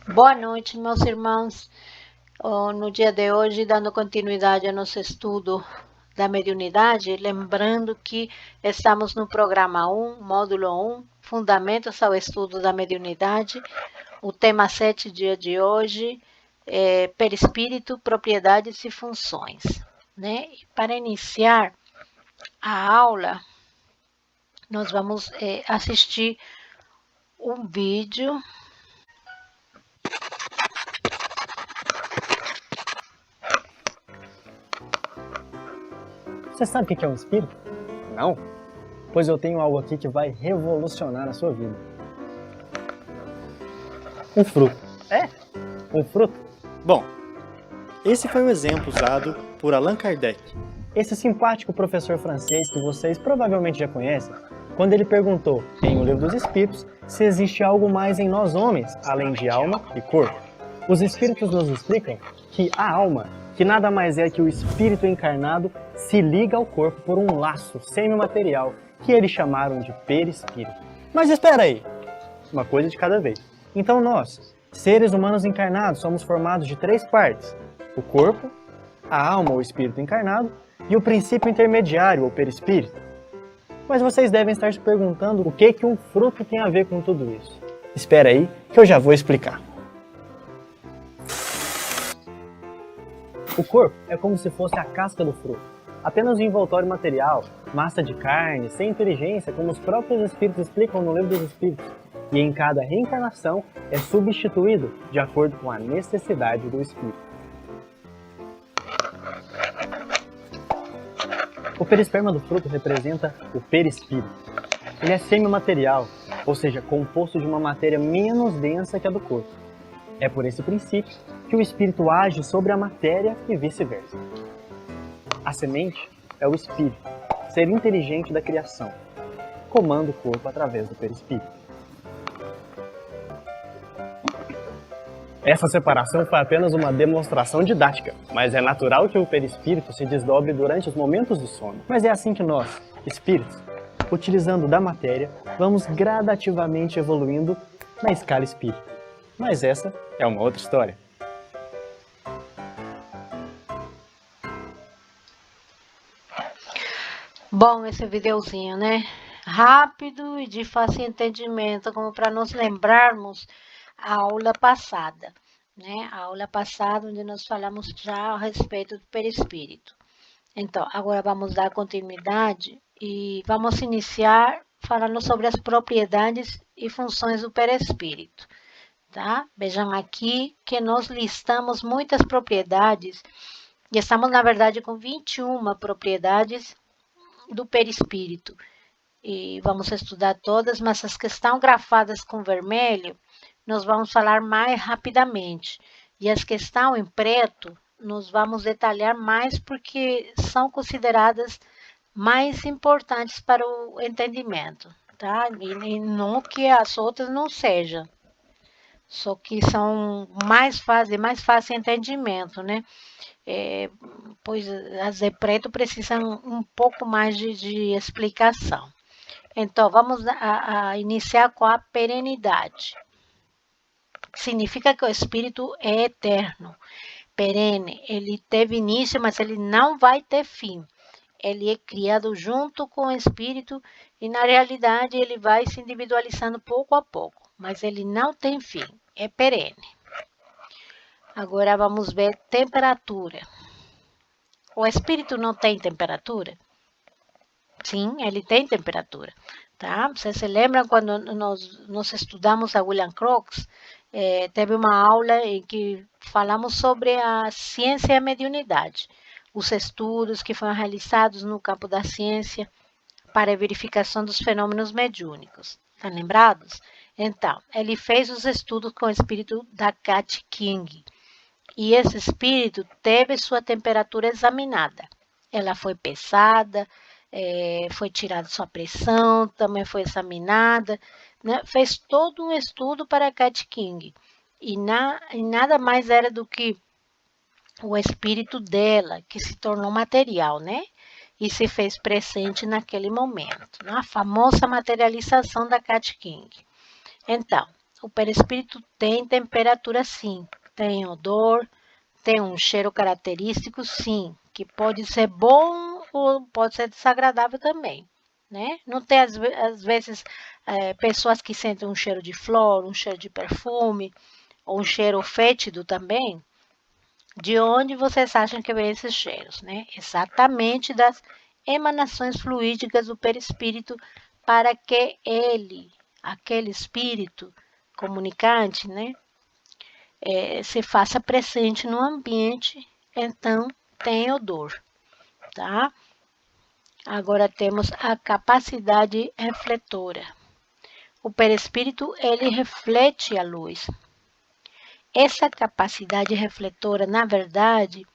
Boa noite, meus irmãos. No dia de hoje, dando continuidade ao nosso estudo da mediunidade, lembrando que estamos no programa 1, módulo 1, Fundamentos ao Estudo da Mediunidade. O tema 7, dia de hoje, é Perispírito, Propriedades e Funções. Né? E para iniciar a aula, nós vamos assistir um vídeo. Você sabe o que é um espírito? Não? Pois eu tenho algo aqui que vai revolucionar a sua vida. Um fruto. É, um fruto. Bom, esse foi o exemplo usado por Allan Kardec. Esse simpático professor francês que vocês provavelmente já conhecem, quando ele perguntou, em O Livro dos Espíritos, se existe algo mais em nós homens, além de alma e corpo. Os espíritos nos explicam que a alma, que nada mais é que o espírito encarnado, se liga ao corpo por um laço semimaterial, que eles chamaram de perispírito. Mas espera aí! Uma coisa de cada vez. Então nós, seres humanos encarnados, somos formados de 3 partes: o corpo, a alma ou espírito encarnado e o princípio intermediário ou perispírito. Mas vocês devem estar se perguntando o que um fruto tem a ver com tudo isso. Espera aí que eu já vou explicar. O corpo é como se fosse a casca do fruto, apenas um envoltório material, massa de carne, sem inteligência, como os próprios espíritos explicam no Livro dos Espíritos, e em cada reencarnação é substituído de acordo com a necessidade do espírito. O perisperma do fruto representa o perispírito. Ele é semimaterial, ou seja, composto de uma matéria menos densa que a do corpo. É por esse princípio que o espírito age sobre a matéria e vice-versa. A semente é o espírito, ser inteligente da criação, comanda o corpo através do perispírito. Essa separação foi apenas uma demonstração didática, mas é natural que o perispírito se desdobre durante os momentos de sono. Mas é assim que nós, espíritos, utilizando da matéria, vamos gradativamente evoluindo na escala espírita. Mas essa é uma outra história. Bom, esse videozinho, né? Rápido e de fácil entendimento, como para nos lembrarmos a aula passada, né? A aula passada, onde nós falamos já a respeito do perispírito. Então, agora vamos dar continuidade e vamos iniciar falando sobre as propriedades e funções do perispírito, tá? Vejam aqui que nós listamos muitas propriedades e estamos, na verdade, com 21 propriedades do perispírito. E vamos estudar todas, mas as que estão grafadas com vermelho, nós vamos falar mais rapidamente. E as que estão em preto, nós vamos detalhar mais porque são consideradas mais importantes para o entendimento, tá? E não que as outras não sejam, só que são mais fácil entendimento, né? Pois as de preto precisam um pouco mais de explicação. Então, vamos a iniciar com a perenidade. Significa que o espírito é eterno, perene. Ele teve início, mas ele não vai ter fim. Ele é criado junto com o espírito e, na realidade, ele vai se individualizando pouco a pouco, mas ele não tem fim, é perene. Agora vamos ver temperatura. O espírito não tem temperatura? Sim, ele tem temperatura, tá? Vocês se lembram quando nós estudamos a William Crookes? Teve uma aula em que falamos sobre a ciência e a mediunidade, os estudos que foram realizados no campo da ciência para a verificação dos fenômenos mediúnicos. Estão lembrados? Então, ele fez os estudos com o espírito da Kat King. E esse espírito teve sua temperatura examinada. Ela foi pesada, foi tirada sua pressão, também foi examinada, né? Fez todo um estudo para a Kat King. E nada mais era do que o espírito dela, que se tornou material, né? E se fez presente naquele momento, né? A famosa materialização da Kat King. Então, O perispírito tem temperatura, sim. Tem odor, tem um cheiro característico, sim. Que pode ser bom ou pode ser desagradável também, né? Não tem, às vezes, pessoas que sentem um cheiro de flor, um cheiro de perfume, ou um cheiro fétido também. De onde vocês acham que vem esses cheiros, né? Exatamente das emanações fluídicas do perispírito para que ele, aquele espírito comunicante, né, se faça presente no ambiente, então tem odor, tá? Agora temos a capacidade refletora. O perispírito, ele reflete a luz. Essa capacidade refletora, na verdade,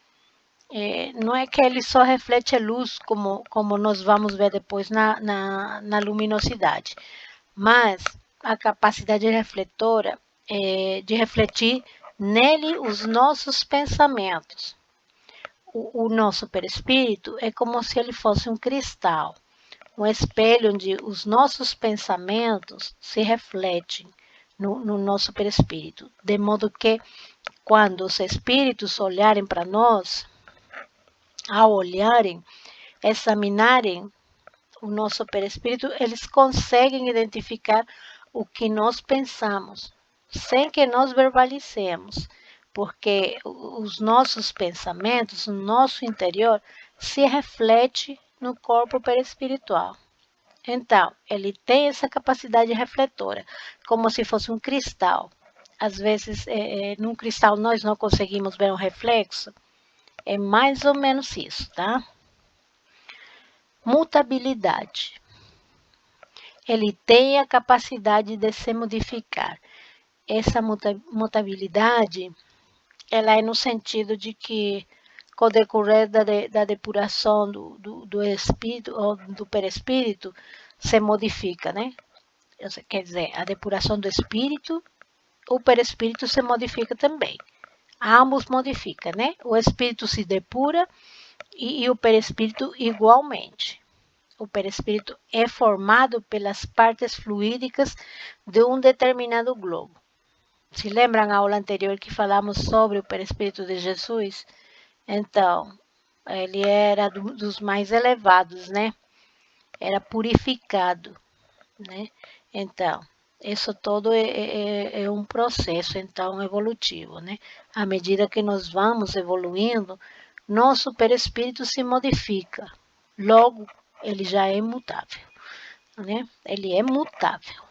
não é que ele só reflete a luz, como nós vamos ver depois na luminosidade, mas a capacidade refletora é de refletir nele os nossos pensamentos. O nosso perispírito é como se ele fosse um cristal, um espelho onde os nossos pensamentos se refletem no nosso perispírito, de modo que quando os espíritos olharem para nós, ao olharem, examinarem o nosso perispírito, eles conseguem identificar o que nós pensamos, sem que nós verbalizemos, porque os nossos pensamentos, o nosso interior, se reflete no corpo perispiritual. Então, ele tem essa capacidade refletora, como se fosse um cristal. Às vezes, num cristal nós não conseguimos ver um reflexo. É mais ou menos isso, tá? Mutabilidade. Ele tem a capacidade de se modificar. Essa mutabilidade, ela é no sentido de que, com o decorrer da depuração do espírito, ou do perispírito, se modifica, né? Quer dizer, a depuração do espírito, o perispírito se modifica também. Ambos modificam, né? O espírito se depura e o perispírito igualmente. O perispírito é formado pelas partes fluídicas de um determinado globo. Se lembram a aula anterior que falamos sobre o perispírito de Jesus? Então, ele era dos mais elevados, né? Era purificado, né? Então, isso todo é um processo, então, evolutivo, né? À medida que nós vamos evoluindo, nosso perispírito se modifica. Logo, ele já é imutável, né? Ele é mutável.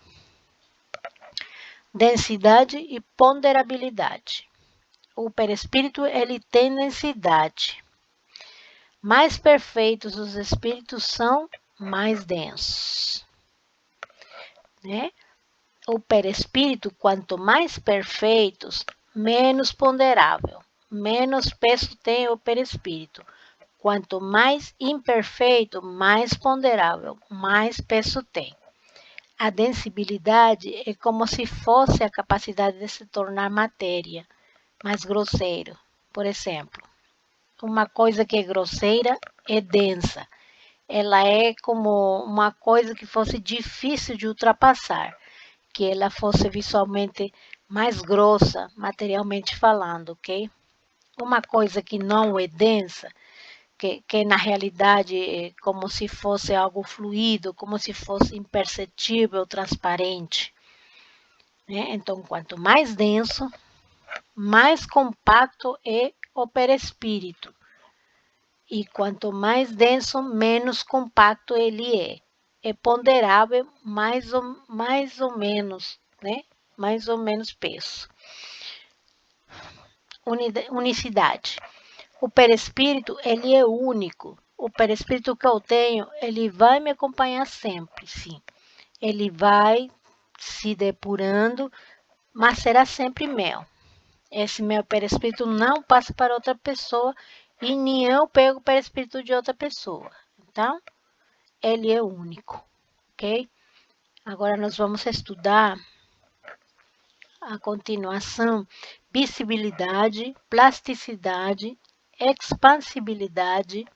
Densidade e ponderabilidade. O perispírito, ele tem densidade. Mais perfeitos os espíritos são, mais densos, né? O perispírito, quanto mais perfeitos, menos ponderável, menos peso tem o perispírito. Quanto mais imperfeito, mais ponderável, mais peso tem. A densibilidade é como se fosse a capacidade de se tornar matéria, mais grosseiro. Por exemplo, uma coisa que é grosseira é densa. Ela é como uma coisa que fosse difícil de ultrapassar, que ela fosse visualmente mais grossa, materialmente falando, ok? Uma coisa que não é densa, que na realidade é como se fosse algo fluido, como se fosse imperceptível, transparente, né? Então, quanto mais denso, mais compacto é o perispírito. E quanto mais denso, menos compacto ele é. É ponderável mais ou menos, né? Mais ou menos peso. Unicidade. O perispírito, ele é único. O perispírito que eu tenho, ele vai me acompanhar sempre, sim. Ele vai se depurando, mas será sempre meu. Esse meu perispírito não passa para outra pessoa e nem eu pego o perispírito de outra pessoa. Então, ele é único, ok? Agora nós vamos estudar a continuação: visibilidade, plasticidade, expansibilidade,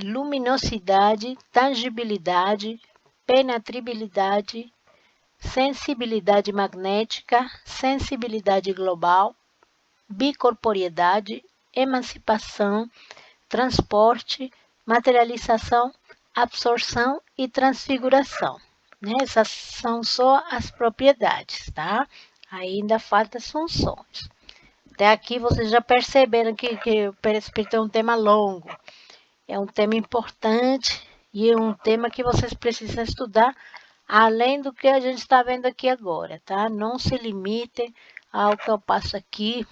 luminosidade, tangibilidade, penetrabilidade, sensibilidade magnética, sensibilidade global, bicorporiedade, emancipação, transporte, materialização, absorção e transfiguração. Né? Essas são só as propriedades, tá? Ainda faltam as funções. Até aqui vocês já perceberam que o perispírito é um tema longo, é um tema importante e é um tema que vocês precisam estudar além do que a gente está vendo aqui agora, tá? Não se limitem ao que eu passo aqui,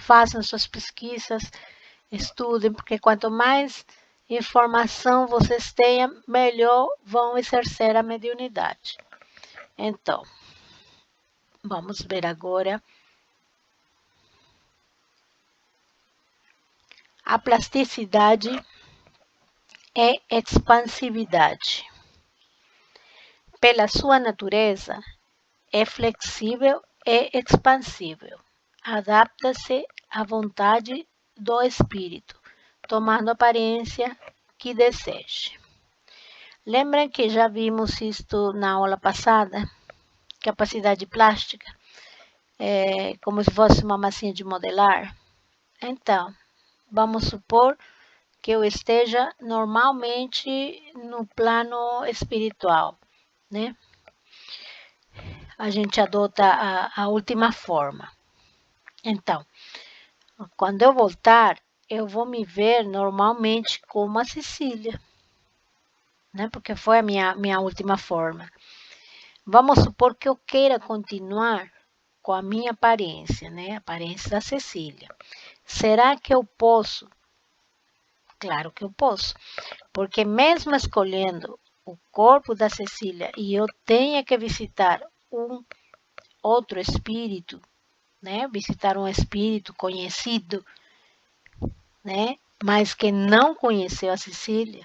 façam suas pesquisas, estudem, porque quanto mais informação vocês tenham, melhor vão exercer a mediunidade. Então, vamos ver agora a plasticidade é expansividade. Pela sua natureza, é flexível e expansível. Adapta-se à vontade do espírito, tomando a aparência que deseje. Lembram que já vimos isto na aula passada? Capacidade plástica, como se fosse uma massinha de modelar. Então, vamos supor que eu esteja normalmente no plano espiritual, né? A gente adota a última forma. Então, quando eu voltar, eu vou me ver normalmente como a Cecília, né? Porque foi a minha última forma. Vamos supor que eu queira continuar com a minha aparência, né? A aparência da Cecília. Será que eu posso? Claro que eu posso, porque mesmo escolhendo o corpo da Cecília e eu tenha que visitar um outro espírito, né? Visitar um espírito conhecido, né? Mas que não conheceu a Cecília,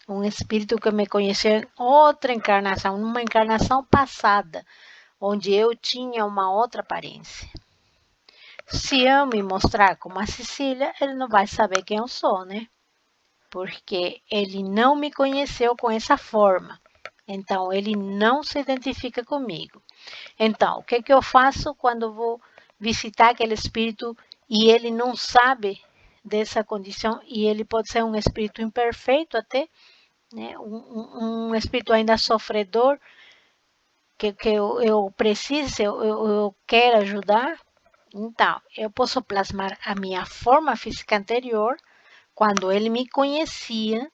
um espírito que me conheceu em outra encarnação, numa encarnação passada, onde eu tinha uma outra aparência. Se eu me mostrar como a Cecília, ele não vai saber quem eu sou, né? Porque ele não me conheceu com essa forma. Então, ele não se identifica comigo. Então, o que eu faço quando vou visitar aquele espírito e ele não sabe dessa condição e ele pode ser um espírito imperfeito até, né? Um espírito ainda sofredor que eu preciso, eu quero ajudar. Então, eu posso plasmar a minha forma física anterior, quando ele me conhecia,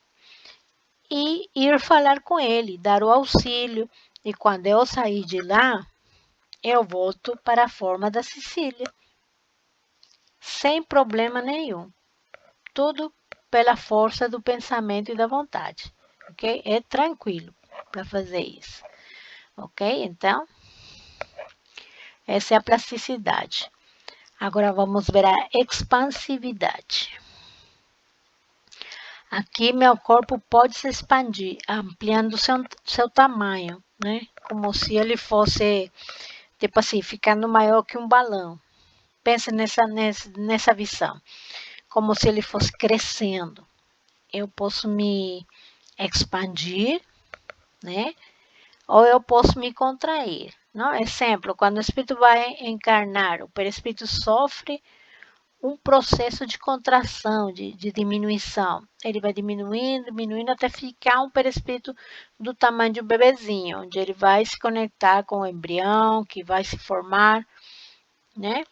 e ir falar com ele, dar o auxílio. E quando eu sair de lá, eu volto para a forma da Cecília, sem problema nenhum. Tudo pela força do pensamento e da vontade, ok? É tranquilo para fazer isso, ok? Então, essa é a plasticidade. Agora vamos ver a expansividade. Aqui meu corpo pode se expandir, ampliando seu tamanho, né? Como se ele fosse, tipo assim, ficando maior que um balão. Pense nessa visão, como se ele fosse crescendo. Eu posso me expandir, né? Ou eu posso me contrair. Não? Exemplo, quando o espírito vai encarnar, o perispírito sofre um processo de contração, de diminuição. Ele vai diminuindo, diminuindo até ficar um perispírito do tamanho de um bebezinho, onde ele vai se conectar com o embrião, que vai se formar, né?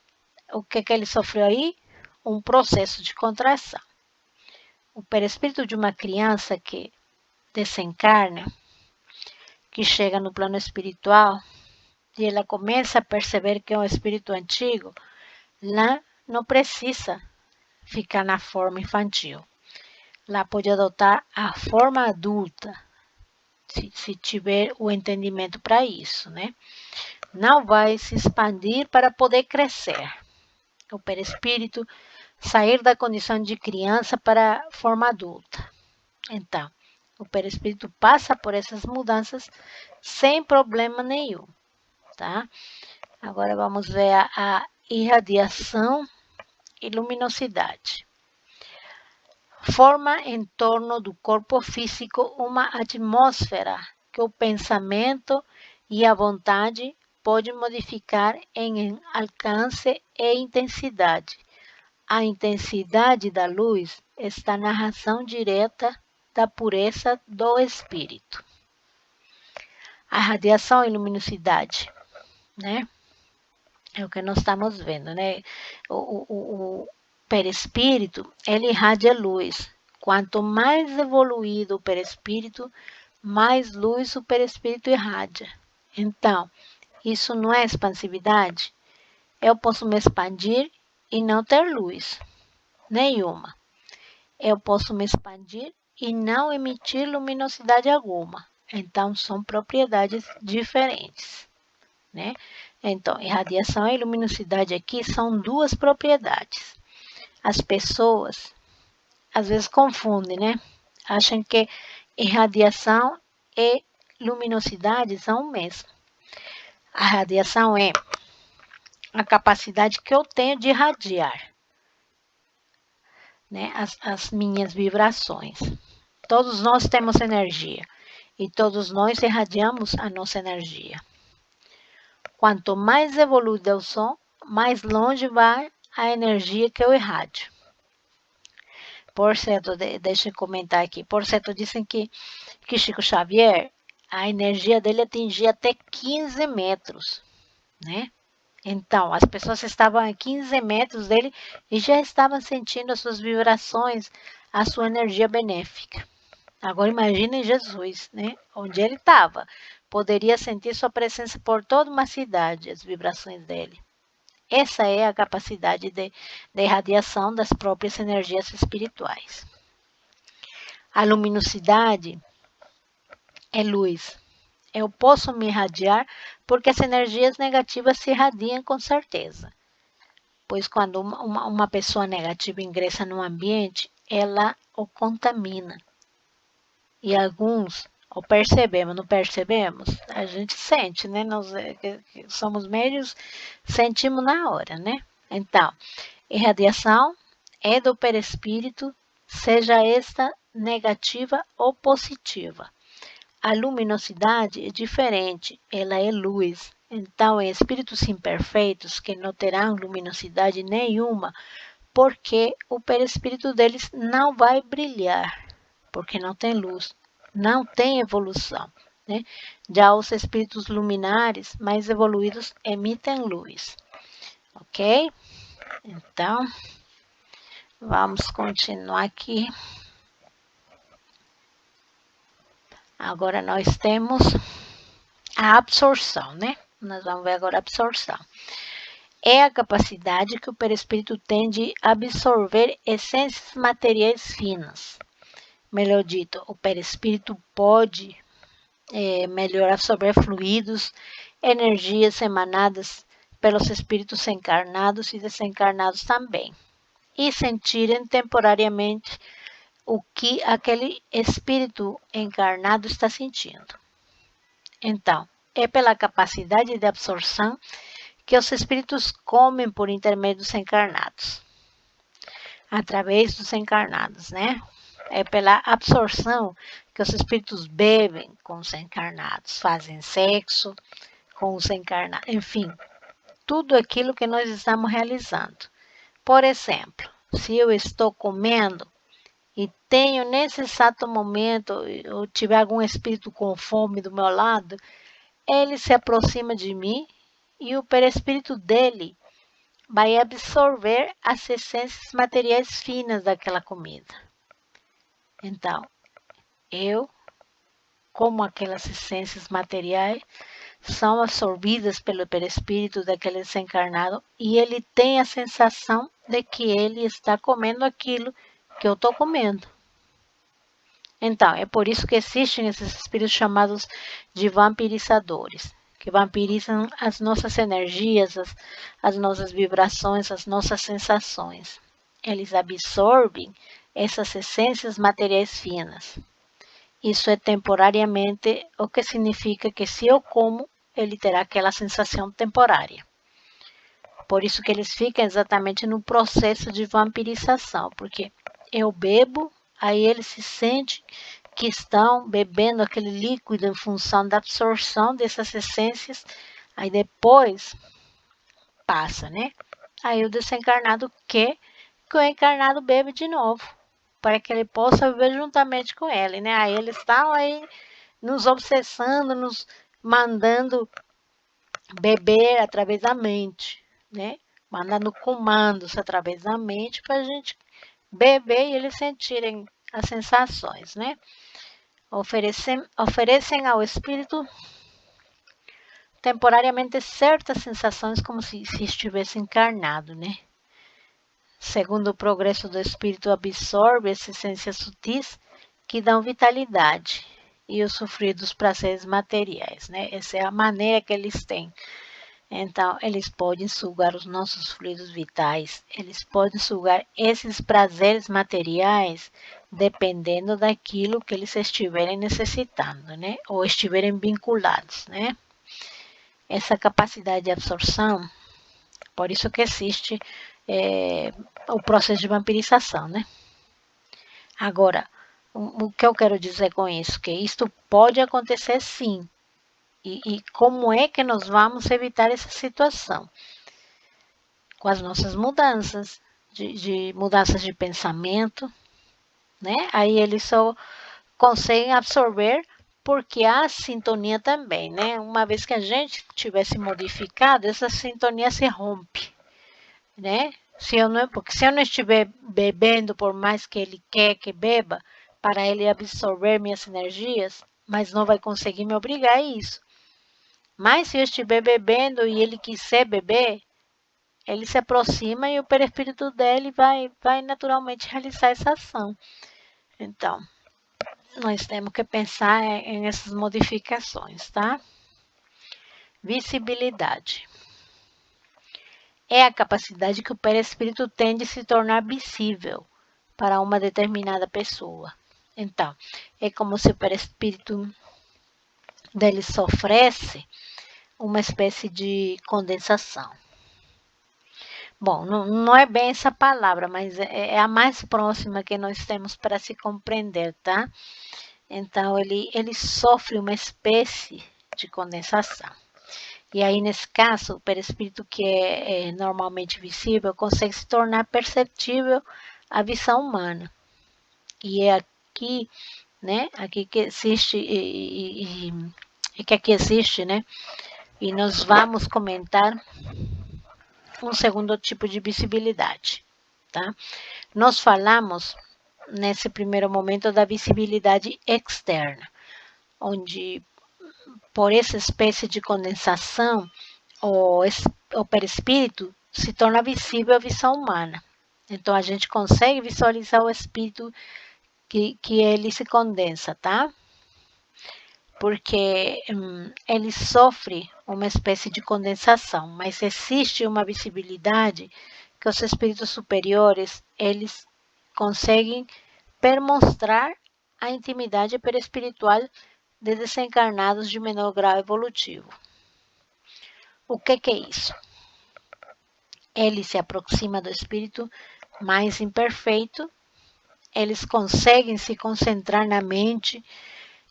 O que ele sofreu aí? Um processo de contração. O perispírito de uma criança que desencarna, que chega no plano espiritual, e ela começa a perceber que é um espírito antigo, lá não precisa ficar na forma infantil. Lá pode adotar a forma adulta, se tiver o entendimento para isso, né? Não vai se expandir para poder crescer. O perispírito sair da condição de criança para a forma adulta. Então, o perispírito passa por essas mudanças sem problema nenhum, tá? Agora vamos ver a irradiação e luminosidade. Forma em torno do corpo físico uma atmosfera que o pensamento e a vontade podem modificar em alcance e intensidade. A intensidade da luz está na razão direta da pureza do espírito. A radiação e luminosidade, né? É o que nós estamos vendo, né? O perispírito, ele irradia luz. Quanto mais evoluído o perispírito, mais luz o perispírito irradia. Então, isso não é expansividade? Eu posso me expandir e não ter luz nenhuma. Eu posso me expandir e não emitir luminosidade alguma. Então, são propriedades diferentes, né? Então, irradiação e luminosidade aqui são duas propriedades. As pessoas, às vezes, confundem, né? Acham que irradiação e luminosidade são o mesmo. A radiação é a capacidade que eu tenho de irradiar, né? As minhas vibrações. Todos nós temos energia e todos nós irradiamos a nossa energia. Quanto mais evoluído eu sou, mais longe vai a energia que eu irradio. Por certo, deixa eu comentar aqui. Por certo, dizem que Chico Xavier, a energia dele atingia até 15 metros, né? Então, as pessoas estavam a 15 metros dele e já estavam sentindo as suas vibrações, a sua energia benéfica. Agora imaginem Jesus, né? Onde ele estava. Poderia sentir sua presença por toda uma cidade, as vibrações dele. Essa é a capacidade de irradiação das próprias energias espirituais. A luminosidade é luz. Eu posso me irradiar porque as energias negativas se irradiam com certeza. Pois quando uma pessoa negativa ingressa num ambiente, ela o contamina. E alguns ou percebemos, não percebemos, a gente sente, né? Nós que somos médios, sentimos na hora, né? Então, irradiação é do perispírito, seja esta negativa ou positiva. A luminosidade é diferente, ela é luz. Então, em espíritos imperfeitos que não terão luminosidade nenhuma, porque o perispírito deles não vai brilhar, porque não tem luz, não tem evolução, né? Já os espíritos luminares mais evoluídos emitem luz, ok? Então, vamos continuar aqui. Agora nós temos a absorção, né? Nós vamos ver agora a absorção. É a capacidade que o perispírito tem de absorver essências materiais finas. Melhor dito, o perispírito pode melhor absorver fluidos, energias emanadas pelos espíritos encarnados e desencarnados também, e sentirem temporariamente o que aquele espírito encarnado está sentindo. Então, é pela capacidade de absorção que os espíritos comem por intermédio dos encarnados, através dos encarnados, né? É pela absorção que os espíritos bebem com os encarnados, fazem sexo com os encarnados, enfim, tudo aquilo que nós estamos realizando. Por exemplo, se eu estou comendo e tenho nesse exato momento, eu tiver algum espírito com fome do meu lado, ele se aproxima de mim e o perispírito dele vai absorver as essências materiais finas daquela comida. Então, eu, como aquelas essências materiais, são absorvidas pelo perispírito daquele desencarnado e ele tem a sensação de que ele está comendo aquilo que eu estou comendo. Então, é por isso que existem esses espíritos chamados de vampirizadores, que vampirizam as nossas energias, as nossas vibrações, as nossas sensações. Eles absorvem essas essências materiais finas. Isso é temporariamente, o que significa que se eu como, ele terá aquela sensação temporária. Por isso que eles ficam exatamente no processo de vampirização, porque eu bebo, aí ele se sente que estão bebendo aquele líquido em função da absorção dessas essências, aí depois passa, né? Aí o desencarnado quer que o encarnado bebe de novo, para que ele possa viver juntamente com ele, né? Aí eles estão aí nos obsessando, nos mandando beber através da mente, né? Mandando comandos através da mente para a gente beber e eles sentirem as sensações, né? Oferecem ao espírito temporariamente certas sensações como se estivesse encarnado, né? Segundo o progresso do espírito, absorve essas essências sutis que dão vitalidade e o sofrer dos prazeres materiais, né? Essa é a maneira que eles têm. Então, eles podem sugar os nossos fluidos vitais, eles podem sugar esses prazeres materiais, dependendo daquilo que eles estiverem necessitando, né? Ou estiverem vinculados, né? Essa capacidade de absorção, por isso que existe o processo de vampirização, né? Agora, o que eu quero dizer com isso? Que isto pode acontecer sim. E como é que nós vamos evitar essa situação? Com as nossas mudanças, de mudanças de pensamento, né? Aí eles só conseguem absorver porque há sintonia também, né? Uma vez que a gente tivesse modificado, essa sintonia se rompe, né? Porque se eu não estiver bebendo, por mais que ele quer que beba, para ele absorver minhas energias, mas não vai conseguir me obrigar a isso. Mas se eu estiver bebendo e ele quiser beber, ele se aproxima e o perispírito dele vai naturalmente realizar essa ação. Então, nós temos que pensar nessas modificações, tá? Visibilidade. É a capacidade que o perispírito tem de se tornar visível para uma determinada pessoa. Então, é como se o perispírito dele sofresse uma espécie de condensação. Bom, não é bem essa palavra, mas é a mais próxima que nós temos para se compreender, tá? Então, ele sofre uma espécie de condensação. E aí, nesse caso, o perispírito que é normalmente visível consegue se tornar perceptível à visão humana. E é aqui, né? Aqui que existe que aqui existe, né? E nós vamos comentar um segundo tipo de visibilidade, tá? Nós falamos nesse primeiro momento da visibilidade externa, onde por essa espécie de condensação o perispírito se torna visível à visão humana. Então a gente consegue visualizar o espírito que ele se condensa, tá? Porque ele sofre uma espécie de condensação, mas existe uma visibilidade que os espíritos superiores, eles conseguem permostrar a intimidade perispiritual de desencarnados de menor grau evolutivo. O que é isso? Ele se aproxima do espírito mais imperfeito, eles conseguem se concentrar na mente,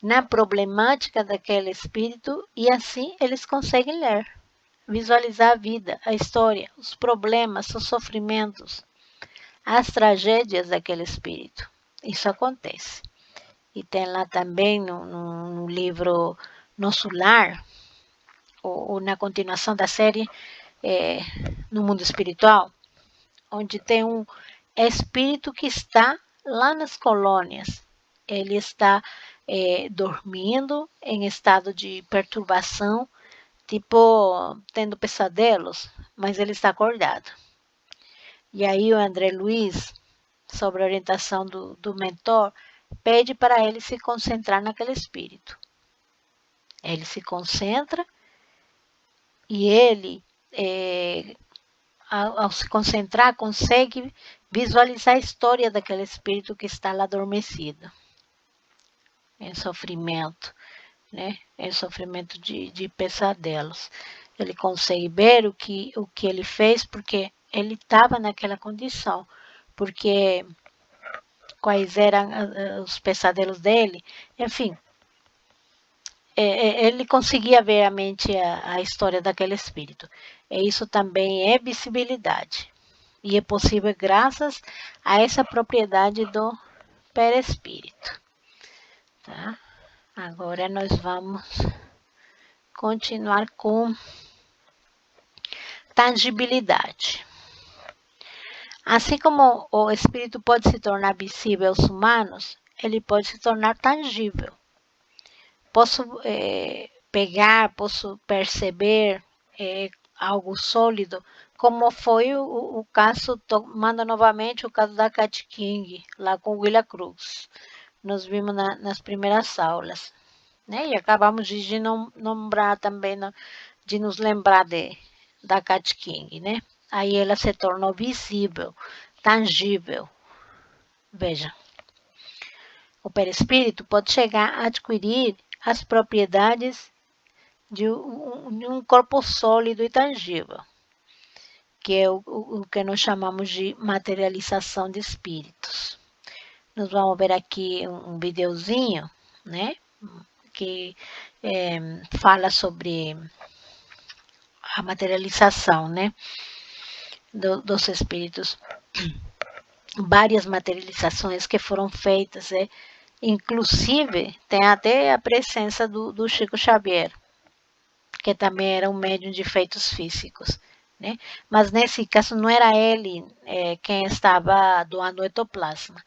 na problemática daquele espírito e assim eles conseguem ler, visualizar a vida, a história, os problemas, os sofrimentos, as tragédias daquele espírito. Isso acontece. E tem lá também no livro Nosso Lar, ou na continuação da série No Mundo Espiritual, onde tem um espírito que está lá nas colônias. Ele está dormindo em estado de perturbação, tipo tendo pesadelos, mas ele está acordado. E aí o André Luiz, sob a orientação do mentor, pede para ele se concentrar naquele espírito. Ele se concentra e ele, ao se concentrar, consegue visualizar a história daquele espírito que está lá adormecido, em sofrimento, né? Em sofrimento de pesadelos. Ele consegue ver o que ele fez porque ele estava naquela condição, porque quais eram os pesadelos dele, enfim. Ele conseguia ver a mente, a história daquele espírito. E isso também é visibilidade. E é possível graças a essa propriedade do perispírito. Tá? Agora nós vamos continuar com tangibilidade. Assim como o espírito pode se tornar visível aos humanos, ele pode se tornar tangível. Posso pegar, posso perceber algo sólido, como foi o caso, tomando novamente o caso da Cat King, lá com Willa Cruz. Nós vimos nas primeiras aulas. Né? E acabamos de nombrar também, de nos lembrar da Cat King. Né? Aí ela se tornou visível, tangível. Veja, o perispírito pode chegar a adquirir as propriedades de um corpo sólido e tangível, que é o que nós chamamos de materialização de espíritos. Nós vamos ver aqui um videozinho, né, que fala sobre a materialização, né, dos espíritos. Várias materializações que foram feitas, inclusive tem até a presença do Chico Xavier, que também era um médium de efeitos físicos. Né? Mas nesse caso não era ele quem estava doando o ectoplasma,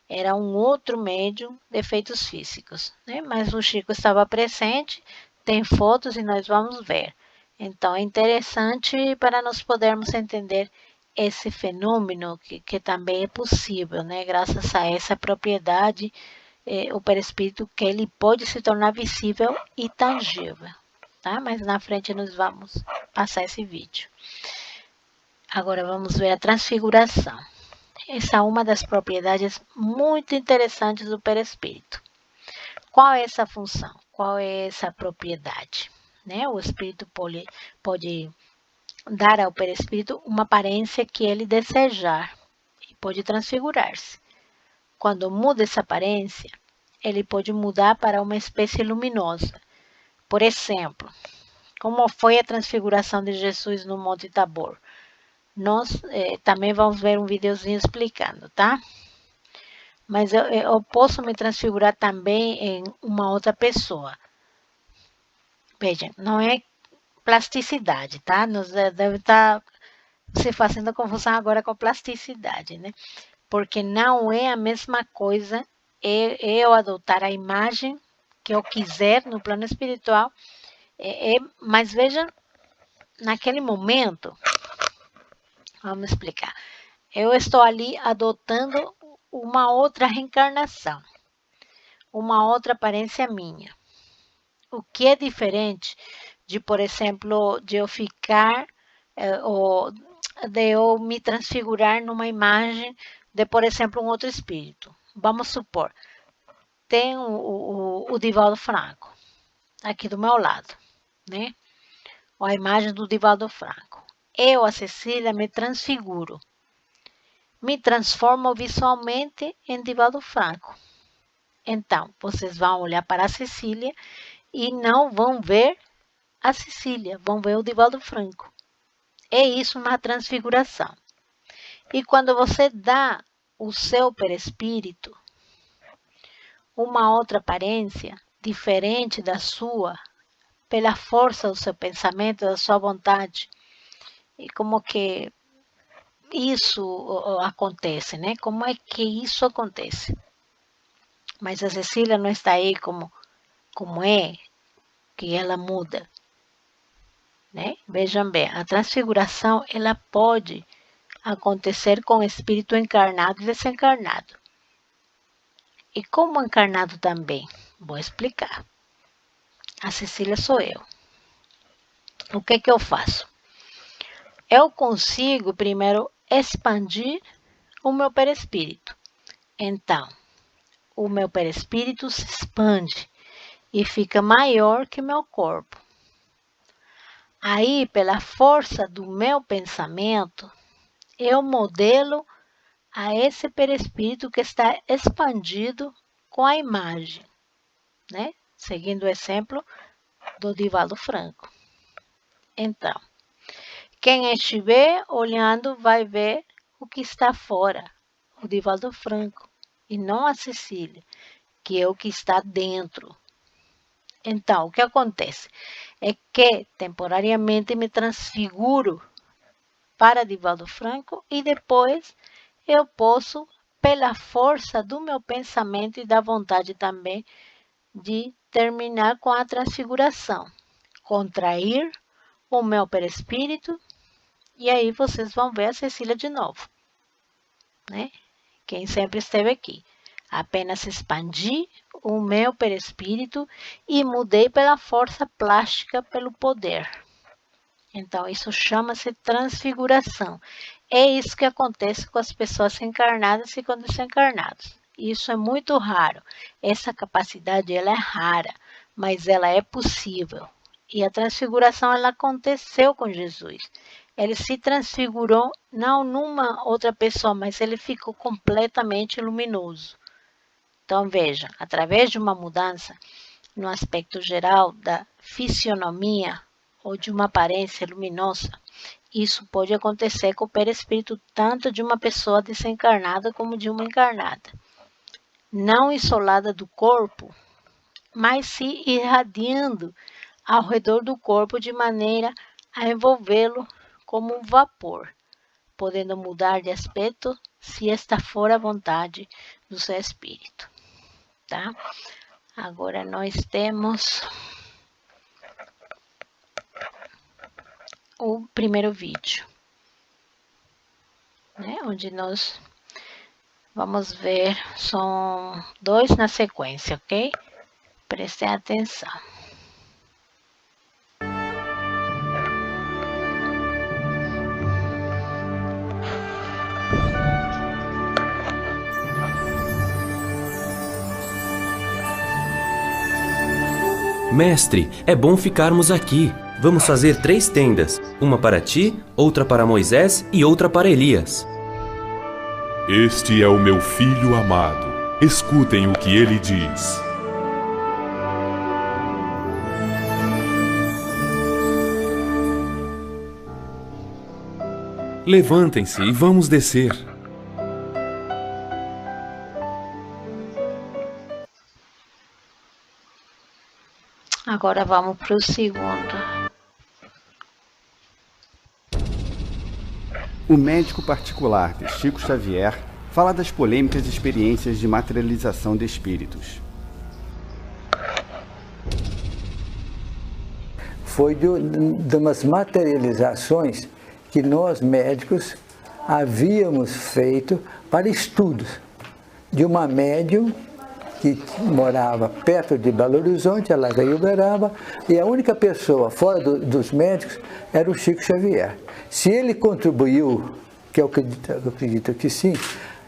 era um outro médium de efeitos físicos. Né? Mas o Chico estava presente, tem fotos e nós vamos ver. Então é interessante para nós podermos entender esse fenômeno que também é possível, né? Graças a essa propriedade, o perispírito, que ele pode se tornar visível e tangível. Tá? Mas na frente nós vamos passar esse vídeo. Agora vamos ver a transfiguração. Essa é uma das propriedades muito interessantes do perispírito. Qual é essa função? Qual é essa propriedade? Né? O espírito pode dar ao perispírito uma aparência que ele desejar e pode transfigurar-se. Quando muda essa aparência, ele pode mudar para uma espécie luminosa. Por exemplo, como foi a transfiguração de Jesus no Monte Tabor. Nós também vamos ver um videozinho explicando, tá? Mas eu posso me transfigurar também em uma outra pessoa. Vejam, não é plasticidade, tá? Nós deve estar se fazendo confusão agora com plasticidade, né? Porque não é a mesma coisa eu adotar a imagem que eu quiser no plano espiritual, mas veja, naquele momento, vamos explicar, eu estou ali adotando uma outra reencarnação, uma outra aparência minha. O que é diferente de, por exemplo, de eu ficar ou de eu me transfigurar numa imagem de, por exemplo, um outro espírito. Vamos supor, tem o Divaldo Franco aqui do meu lado, né? Ou a imagem do Divaldo Franco. Eu, a Cecília, me transfiguro. Me transformo visualmente em Divaldo Franco. Então, vocês vão olhar para a Cecília e não vão ver a Cecília, vão ver o Divaldo Franco. É isso uma transfiguração. E quando você dá o seu perispírito uma outra aparência, diferente da sua, pela força do seu pensamento, da sua vontade, e como que isso acontece, né? Como é que isso acontece? Mas a Cecília não está aí como é, que ela muda. Né? Vejam bem, a transfiguração ela pode acontecer com o espírito encarnado e desencarnado. E como encarnado também, vou explicar. A Cecília sou eu. O que eu faço? Eu consigo primeiro expandir o meu perispírito. Então, o meu perispírito se expande e fica maior que o meu corpo. Aí, pela força do meu pensamento, eu modelo a esse perispírito que está expandido com a imagem, né? Seguindo o exemplo do Divaldo Franco. Então, quem estiver olhando vai ver o que está fora, o Divaldo Franco, e não a Cecília, que é o que está dentro. Então, o que acontece é que temporariamente me transfiguro para Divaldo Franco e depois eu posso, pela força do meu pensamento e da vontade também, de terminar com a transfiguração, contrair o meu perispírito e aí vocês vão ver a Cecília de novo, né? Quem sempre esteve aqui. Apenas expandi o meu perispírito e mudei pela força plástica, pelo poder. Então, isso chama-se transfiguração. É isso que acontece com as pessoas encarnadas e com desencarnados. Isso é muito raro. Essa capacidade ela é rara, mas ela é possível. E a transfiguração ela aconteceu com Jesus. Ele se transfigurou não numa outra pessoa, mas ele ficou completamente luminoso. Então, veja, através de uma mudança no aspecto geral da fisionomia ou de uma aparência luminosa, isso pode acontecer com o perispírito tanto de uma pessoa desencarnada como de uma encarnada. Não isolada do corpo, mas se irradiando ao redor do corpo de maneira a envolvê-lo como um vapor, podendo mudar de aspecto se esta for a vontade do seu espírito. Tá? Agora nós temos o primeiro vídeo, né? Onde nós vamos ver, são 2 na sequência, ok? Prestem atenção. Mestre, é bom ficarmos aqui. Vamos fazer 3 tendas, uma para ti, outra para Moisés e outra para Elias. Este é o meu filho amado. Escutem o que ele diz. Levantem-se e vamos descer. Agora vamos para o segundo. O médico particular de Chico Xavier fala das polêmicas experiências de materialização de espíritos. Foi de umas materializações que nós médicos havíamos feito para estudos de uma médium que morava perto de Belo Horizonte, ela veio de Uberaba, e a única pessoa fora dos médicos era o Chico Xavier. Se ele contribuiu, que eu acredito que sim,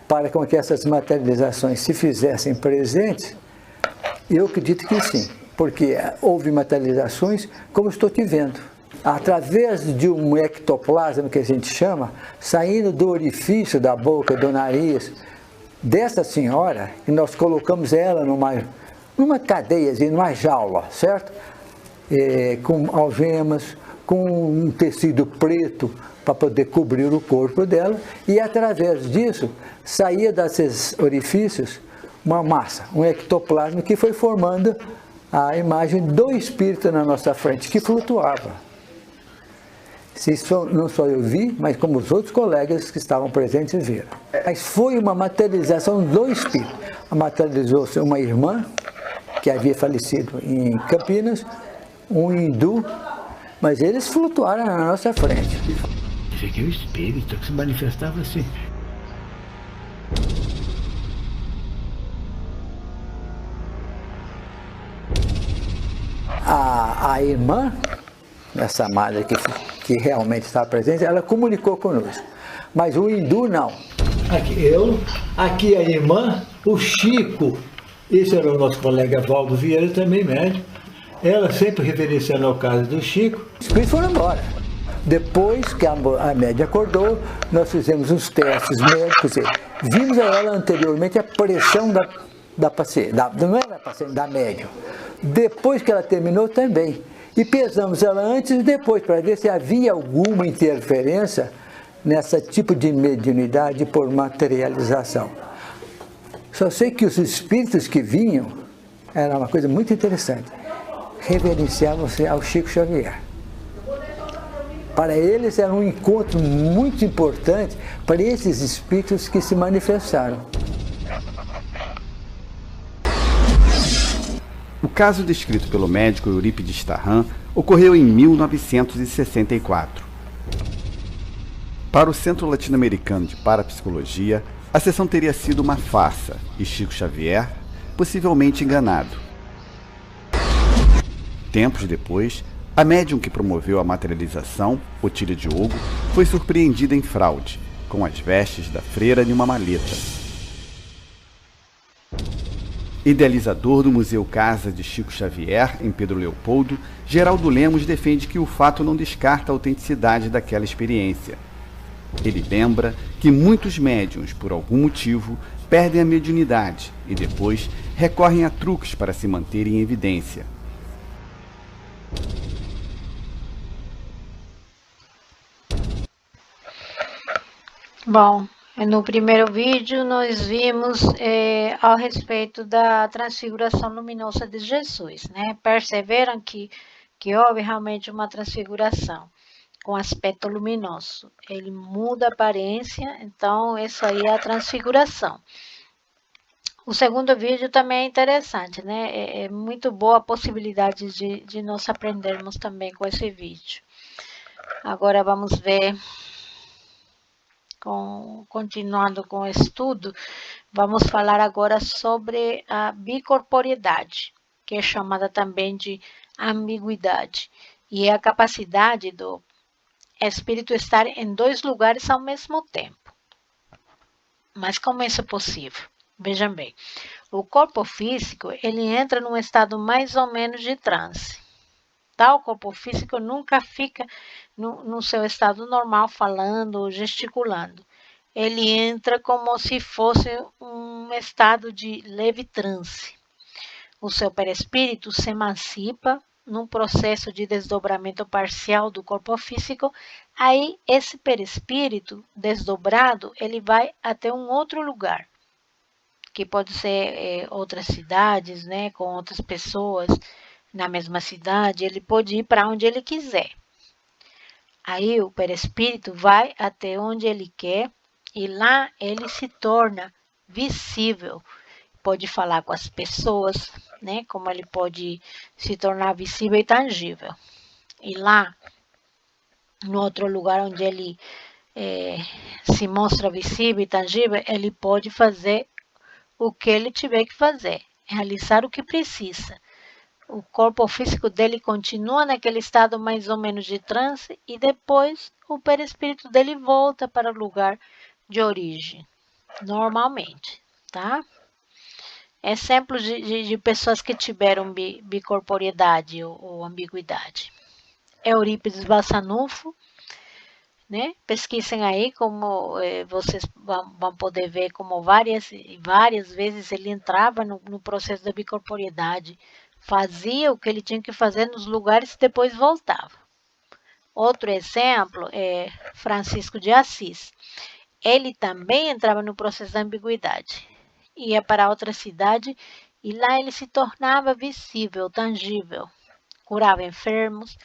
para com que essas materializações se fizessem presentes, eu acredito que sim, porque houve materializações como estou te vendo. Através de um ectoplasma, que a gente chama, saindo do orifício da boca, do nariz, dessa senhora, e nós colocamos ela numa cadeia, numa jaula, certo? Com algemas, com um tecido preto para poder cobrir o corpo dela, e através disso saía desses orifícios uma massa, um ectoplasma que foi formando a imagem do espírito na nossa frente, que flutuava. Isso não só eu vi, mas como os outros colegas que estavam presentes viram. Mas foi uma materialização do espírito. Materializou-se uma irmã que havia falecido em Campinas, um hindu, mas eles flutuaram na nossa frente. Isso aqui é o espírito que se manifestava assim. A irmã, essa madre que realmente estava presente, ela comunicou conosco. Mas o hindu não. Aqui a irmã, o Chico, esse era o nosso colega Valdo Vieira, também médico. Ela sempre referenciando ao caso do Chico. Os espíritos foram embora. Depois que a média acordou, nós fizemos os testes médicos e vimos a ela anteriormente a pressão da paciente, não era da paciente, da médium. Depois que ela terminou também. E pesamos ela antes e depois, para ver se havia alguma interferência nesse tipo de mediunidade por materialização. Só sei que os espíritos que vinham, era uma coisa muito interessante, reverenciavam-se ao Chico Xavier. Para eles era um encontro muito importante para esses espíritos que se manifestaram. O caso descrito pelo médico Eurípides Tarran ocorreu em 1964. Para o Centro Latino-Americano de Parapsicologia, a sessão teria sido uma farsa e Chico Xavier, possivelmente enganado. Tempos depois, a médium que promoveu a materialização, Otília Diogo, foi surpreendida em fraude, com as vestes da freira em uma maleta. Idealizador do Museu Casa de Chico Xavier, em Pedro Leopoldo, Geraldo Lemos defende que o fato não descarta a autenticidade daquela experiência. Ele lembra que muitos médiuns, por algum motivo, perdem a mediunidade e depois recorrem a truques para se manterem em evidência. Bom, no primeiro vídeo nós vimos ao respeito da transfiguração luminosa de Jesus, né? Perceberam que houve realmente uma transfiguração com aspecto luminoso. Ele muda a aparência, então isso aí é a transfiguração. O segundo vídeo também é interessante, né? É muito boa a possibilidade de nós aprendermos também com esse vídeo. Agora vamos ver, continuando com o estudo, vamos falar agora sobre a bicorporeidade, que é chamada também de ambiguidade, e é a capacidade do espírito estar em dois lugares ao mesmo tempo. Mas como isso é possível? Vejam bem, o corpo físico, ele entra num estado mais ou menos de transe. O corpo físico nunca fica no seu estado normal, falando ou gesticulando. Ele entra como se fosse um estado de leve transe. O seu perispírito se emancipa num processo de desdobramento parcial do corpo físico. Aí, esse perispírito desdobrado, ele vai até um outro lugar, que pode ser outras cidades, né, com outras pessoas na mesma cidade. Ele pode ir para onde ele quiser. Aí o perispírito vai até onde ele quer e lá ele se torna visível. Pode falar com as pessoas, né, como ele pode se tornar visível e tangível. E lá, no outro lugar onde ele se mostra visível e tangível, ele pode fazer o que ele tiver que fazer, realizar o que precisa. O corpo físico dele continua naquele estado mais ou menos de transe e depois o perispírito dele volta para o lugar de origem, normalmente, tá? Exemplos de pessoas que tiveram bicorporeidade ou ambiguidade. Eurípides Bassanufo, né? Pesquisem aí, como vocês vão poder ver como várias vezes ele entrava no processo da bicorporeidade, fazia o que ele tinha que fazer nos lugares e depois voltava. Outro exemplo é Francisco de Assis. Ele também entrava no processo da ambiguidade. Ia para outra cidade e lá ele se tornava visível, tangível. Curava enfermos,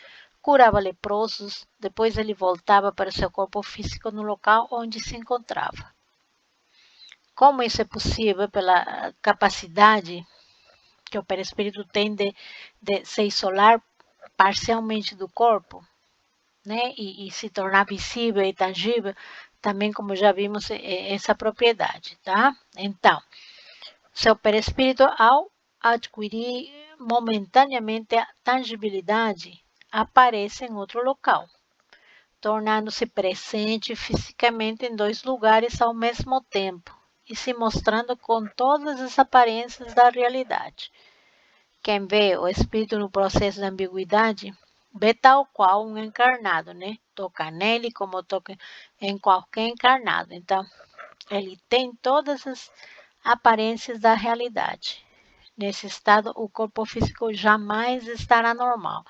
curava leprosos, depois ele voltava para o seu corpo físico no local onde se encontrava. Como isso é possível? Pela capacidade que o perispírito tem de se isolar parcialmente do corpo, né? E se tornar visível e tangível, também, como já vimos, essa propriedade, tá? Então, seu perispírito, ao adquirir momentaneamente a tangibilidade, aparece em outro local, tornando-se presente fisicamente em dois lugares ao mesmo tempo e se mostrando com todas as aparências da realidade. Quem vê o espírito no processo de ambiguidade vê tal qual um encarnado, né? Toca nele como toca em qualquer encarnado. Então, ele tem todas as aparências da realidade. Nesse estado, o corpo físico jamais estará normal,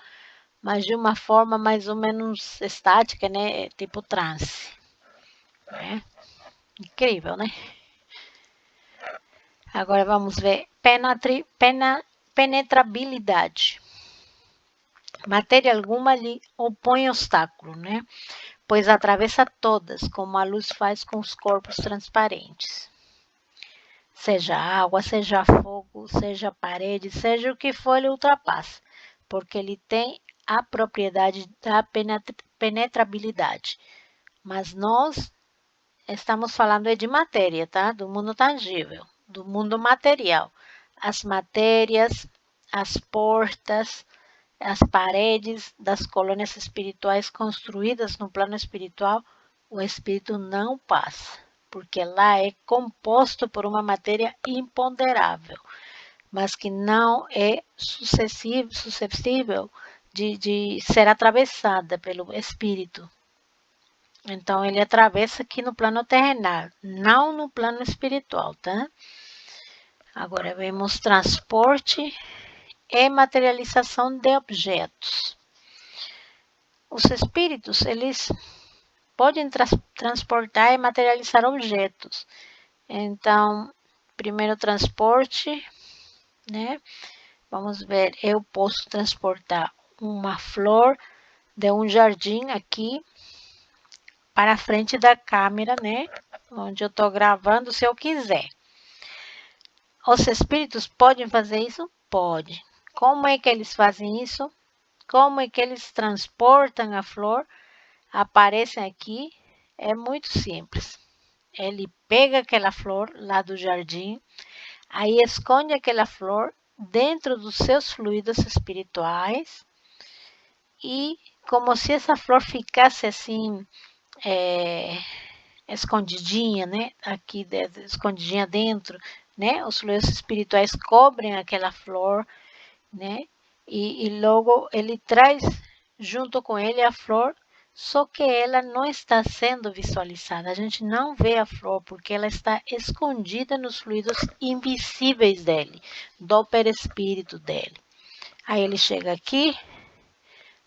mas de uma forma mais ou menos estática, né? Tipo transe. Né? Incrível, né? Agora vamos ver penetrabilidade. Matéria alguma lhe opõe obstáculo, né? Pois atravessa todas, como a luz faz com os corpos transparentes. Seja água, seja fogo, seja parede, seja o que for, ele ultrapassa, porque ele tem a propriedade da penetrabilidade. Mas nós estamos falando de matéria, tá? Do mundo tangível, do mundo material. As matérias, as portas, as paredes das colônias espirituais construídas no plano espiritual, o espírito não passa, porque lá é composto por uma matéria imponderável, mas que não é suscetível de ser atravessada pelo espírito. Então, ele atravessa aqui no plano terrenal, não no plano espiritual, tá? Agora, vemos transporte e materialização de objetos. Os espíritos, eles podem transportar e materializar objetos. Então, primeiro transporte, né? Vamos ver, eu posso transportar uma flor de um jardim aqui para a frente da câmera, né? Onde eu estou gravando, se eu quiser. Os espíritos podem fazer isso? Pode. Como é que eles fazem isso? Como é que eles transportam a flor? Aparecem aqui. É muito simples. Ele pega aquela flor lá do jardim, aí esconde aquela flor dentro dos seus fluidos espirituais e como se essa flor ficasse assim escondidinha, né? Aqui escondidinha dentro, né? Os fluidos espirituais cobrem aquela flor, né? E logo ele traz junto com ele a flor, só que ela não está sendo visualizada. A gente não vê a flor porque ela está escondida nos fluidos invisíveis dele, do perispírito dele. Aí ele chega aqui,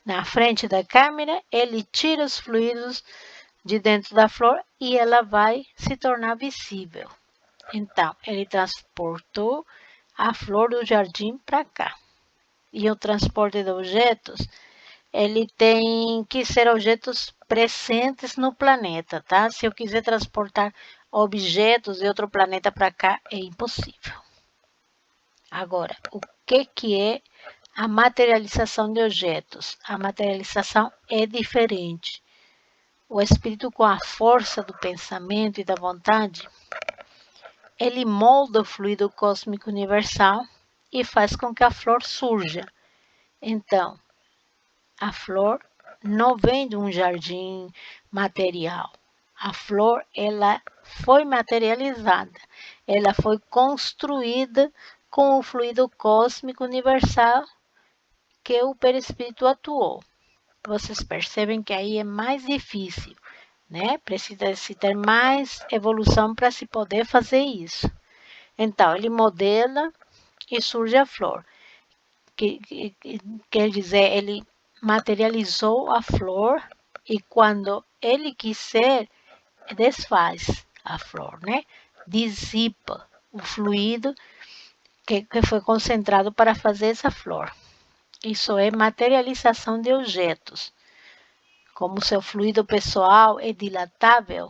na frente da câmera, ele tira os fluidos de dentro da flor e ela vai se tornar visível. Então, ele transportou a flor do jardim para cá. E o transporte de objetos, ele tem que ser objetos presentes no planeta, tá? Se eu quiser transportar objetos de outro planeta para cá, é impossível. Agora, o que é a materialização de objetos? A materialização é diferente. O espírito, com a força do pensamento e da vontade, ele molda o fluido cósmico universal e faz com que a flor surja. Então, a flor não vem de um jardim material. A flor, ela foi materializada. Ela foi construída com o fluido cósmico universal que o perispírito atuou. Vocês percebem que aí é mais difícil, né? Precisa-se ter mais evolução para se poder fazer isso. Então, ele modela e surge a flor. Quer dizer, ele materializou a flor e quando ele quiser, desfaz a flor, né? Dissipa o fluido que foi concentrado para fazer essa flor. Isso é materialização de objetos. Como seu fluido pessoal é dilatável,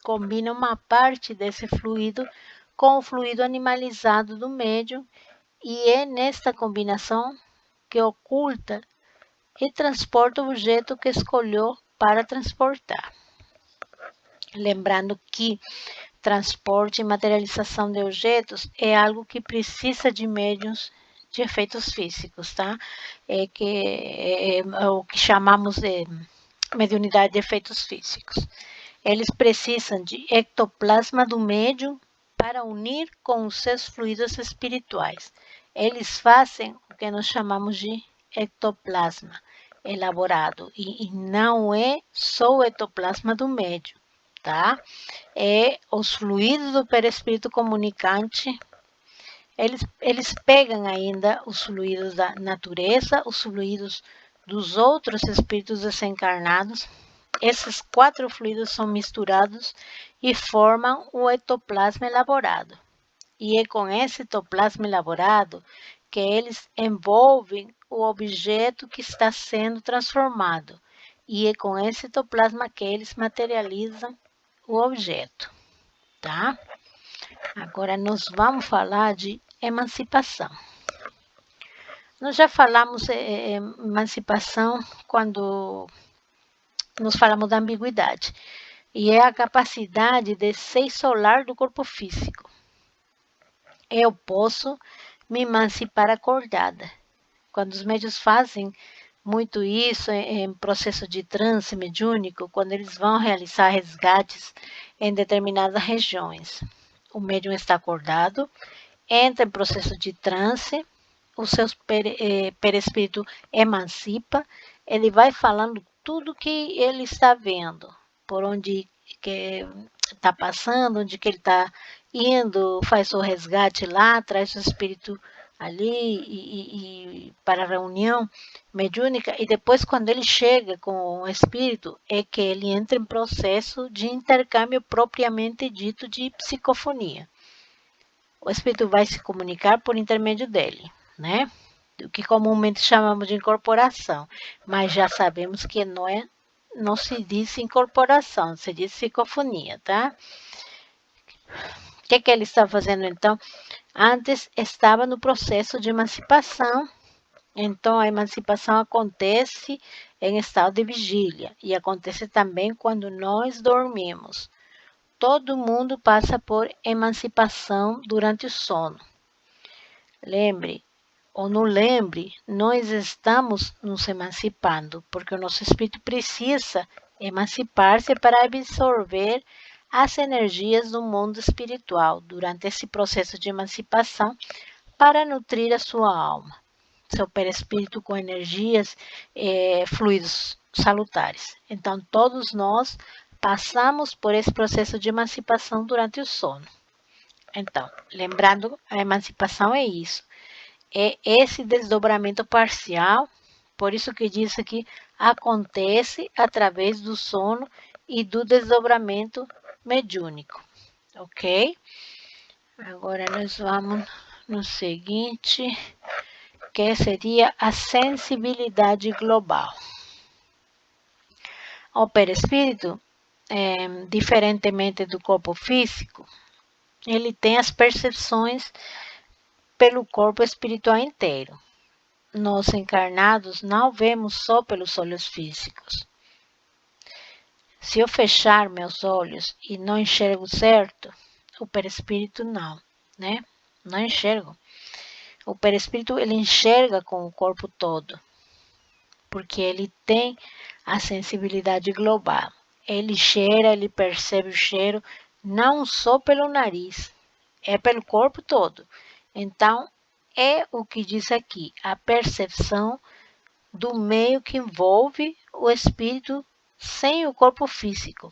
combina uma parte desse fluido com o fluido animalizado do médium e é nesta combinação que oculta e transporta o objeto que escolheu para transportar. Lembrando que transporte e materialização de objetos é algo que precisa de médiuns de efeitos físicos, tá? É o que chamamos de mediunidade de efeitos físicos. Eles precisam de ectoplasma do médium para unir com os seus fluidos espirituais. Eles fazem o que nós chamamos de ectoplasma. elaborado. E não é só o ectoplasma do médium, tá? É os fluidos do perispírito comunicante. Eles pegam ainda os fluidos da natureza, os fluidos dos outros espíritos desencarnados. Esses 4 fluidos são misturados e formam o ectoplasma elaborado. E é com esse ectoplasma elaborado que eles envolvem o objeto que está sendo transformado. E é com esse ectoplasma que eles materializam o objeto, tá? Agora nós vamos falar de emancipação. Nós já falamos emancipação quando nós falamos da ambiguidade. E é a capacidade de se isolar do corpo físico. Eu posso me emancipar acordada. Quando os médiuns fazem muito isso em processo de transe mediúnico, quando eles vão realizar resgates em determinadas regiões. O médium está acordado, entra em processo de transe, o seu perispírito emancipa, ele vai falando tudo que ele está vendo, por onde que está passando, onde que ele está indo, faz o resgate lá, traz o espírito ali e para a reunião mediúnica, e depois quando ele chega com o espírito, é que ele entra em processo de intercâmbio propriamente dito de psicofonia. O espírito vai se comunicar por intermédio dele, né? O que comumente chamamos de incorporação, mas já sabemos que não se diz incorporação, se diz psicofonia, tá? O que ele está fazendo então? Antes estava no processo de emancipação, então a emancipação acontece em estado de vigília e acontece também quando nós dormimos. Todo mundo passa por emancipação durante o sono. Lembre, ou não lembre, nós estamos nos emancipando, porque o nosso espírito precisa emancipar-se para absorver as energias do mundo espiritual durante esse processo de emancipação para nutrir a sua alma, seu perispírito com energias, fluidos salutares. Então, todos nós passamos por esse processo de emancipação durante o sono. Então, lembrando, a emancipação é isso. É esse desdobramento parcial, por isso que diz que acontece através do sono e do desdobramento mediúnico, ok? Agora nós vamos no seguinte, que seria a sensibilidade global. O perispírito, diferentemente do corpo físico, ele tem as percepções pelo corpo espiritual inteiro. Nós encarnados não vemos só pelos olhos físicos. Se eu fechar meus olhos e não enxergo certo, o perispírito não, né? Não enxergo. O perispírito, ele enxerga com o corpo todo, porque ele tem a sensibilidade global. Ele cheira, ele percebe o cheiro, não só pelo nariz, é pelo corpo todo. Então, é o que diz aqui, a percepção do meio que envolve o espírito sem o corpo físico.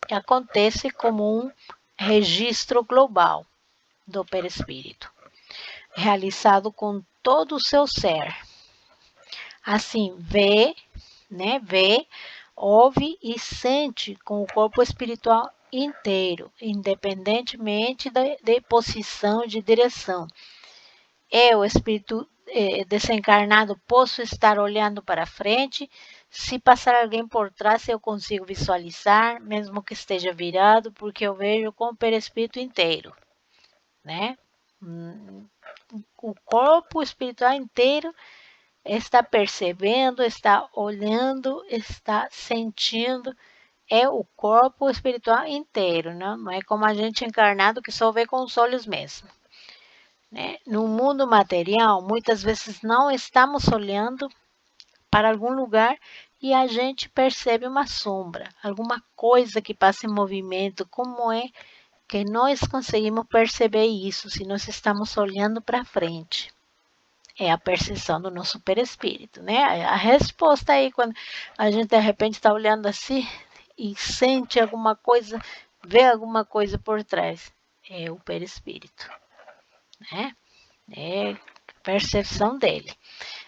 Acontece como um registro global do perispírito, realizado com todo o seu ser. Assim, vê, ouve e sente com o corpo espiritual inteiro, independentemente de posição de direção. Eu, espírito desencarnado, posso estar olhando para frente. Se passar alguém por trás, eu consigo visualizar, mesmo que esteja virado, porque eu vejo com o perispírito inteiro, né? O corpo espiritual inteiro está percebendo, está olhando, está sentindo. É o corpo espiritual inteiro, né? Não é como a gente encarnado que só vê com os olhos mesmo. Né? No mundo material, muitas vezes não estamos olhando para algum lugar e a gente percebe uma sombra, alguma coisa que passa em movimento. Como é que nós conseguimos perceber isso se nós estamos olhando para frente? É a percepção do nosso perispírito, né? A resposta aí, quando a gente de repente está olhando assim e sente alguma coisa, vê alguma coisa por trás, é o perispírito, né? É a percepção dele,